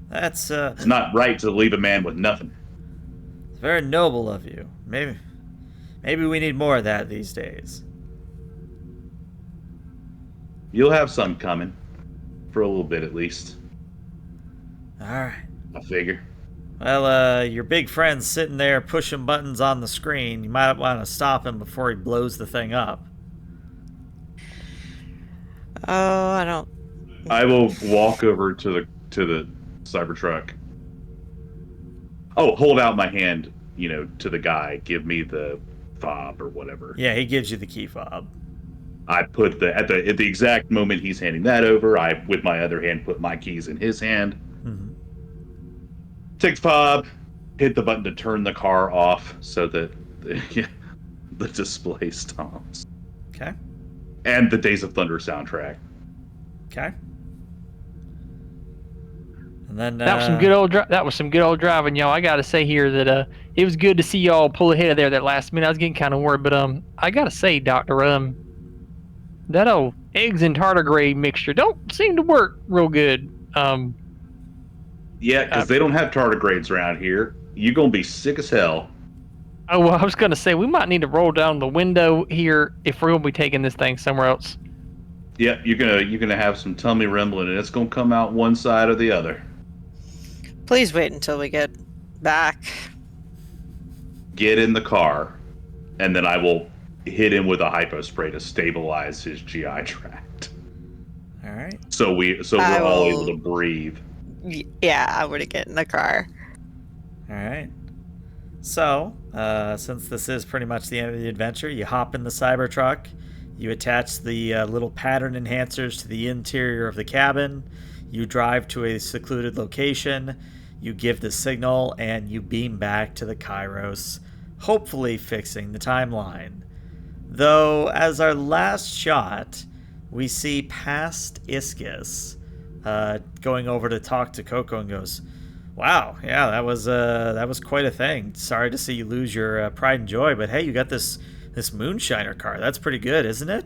That's It's not right to leave a man with nothing. very noble of you. Maybe we need more of that these days. You'll have some coming, for a little bit at least. All right. I figure. Well, your big friend's sitting there pushing buttons on the screen. You might want to stop him before he blows the thing up. Oh, I don't. I will walk over to the Cybertruck. Oh, hold out my hand, to the guy. Give me the fob or whatever. Yeah, he gives you the key fob. I put at the exact moment he's handing that over, I with my other hand put my keys in his hand. Mm-hmm. Take the fob, hit the button to turn the car off so that the display stops. Okay. And the Days of Thunder soundtrack. Okay. And then That was some good old driving, y'all. I gotta say here that it was good to see y'all pull ahead of there that last minute. I was getting kind of worried, but I gotta say, Doctor, that old eggs and tardigrade mixture don't seem to work real good. Yeah, because they don't have tardigrades around here. You're gonna be sick as hell. Oh, well, I was gonna say we might need to roll down the window here if we're gonna be taking this thing somewhere else. Yeah, you're gonna have some tummy rumbling, and it's gonna come out one side or the other. Please wait until we get back. Get in the car, and then I will hit him with a hypo spray to stabilize his GI tract. All right. So we're all able to breathe. Yeah, I would get in the car. All right. So, since this is pretty much the end of the adventure, you hop in the Cybertruck, you attach the little pattern enhancers to the interior of the cabin, you drive to a secluded location, you give the signal, and you beam back to the Kairos, hopefully fixing the timeline. Though, as our last shot, we see past Iskis going over to talk to Coco and goes, "Wow, yeah, that was quite a thing. Sorry to see you lose your pride and joy, but hey, you got this moonshiner car. That's pretty good, isn't it?"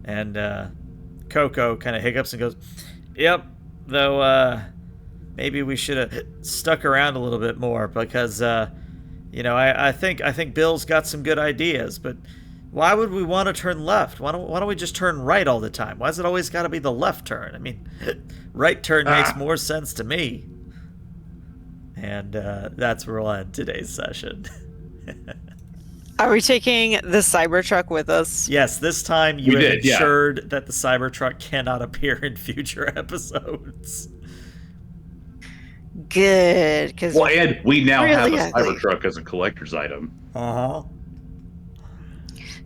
And Coco kind of hiccups and goes, "Yep, though maybe we should have stuck around a little bit more because I think Bill's got some good ideas, but why would we want to turn left? Why don't we just turn right all the time? Why's it always got to be the left turn? I mean, right turn makes more sense to me." And that's where we'll end today's session. Are we taking the Cybertruck with us? Yes, this time you We have did, yeah. ensured that the Cybertruck cannot appear in future episodes. Good, because Well, and we now Really have a ugly. Cybertruck as a collector's item. Uh-huh.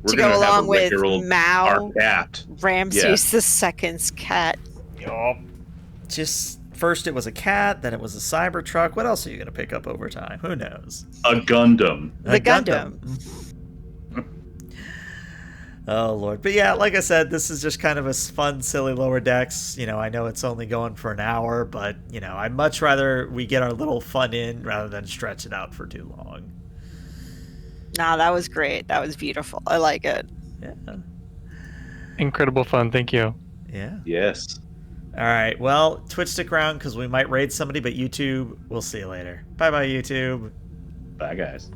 We're to gonna go have along a with regular- Mao, our cat. Ramses II's cat. Yup. Just first it was a cat, then it was a Cybertruck. What else are you going to pick up over time? Who knows? A Gundam. The Gundam. Oh, Lord. But yeah, like I said, this is just kind of a fun, silly Lower Decks. I know it's only going for an hour, but, I'd much rather we get our little fun in rather than stretch it out for too long. Nah, that was great. That was beautiful. I like it. Yeah. Incredible fun, thank you. Yeah. Yes. All right. Well, Twitch stick around because we might raid somebody, but YouTube, we'll see you later. Bye-bye, YouTube. Bye, guys.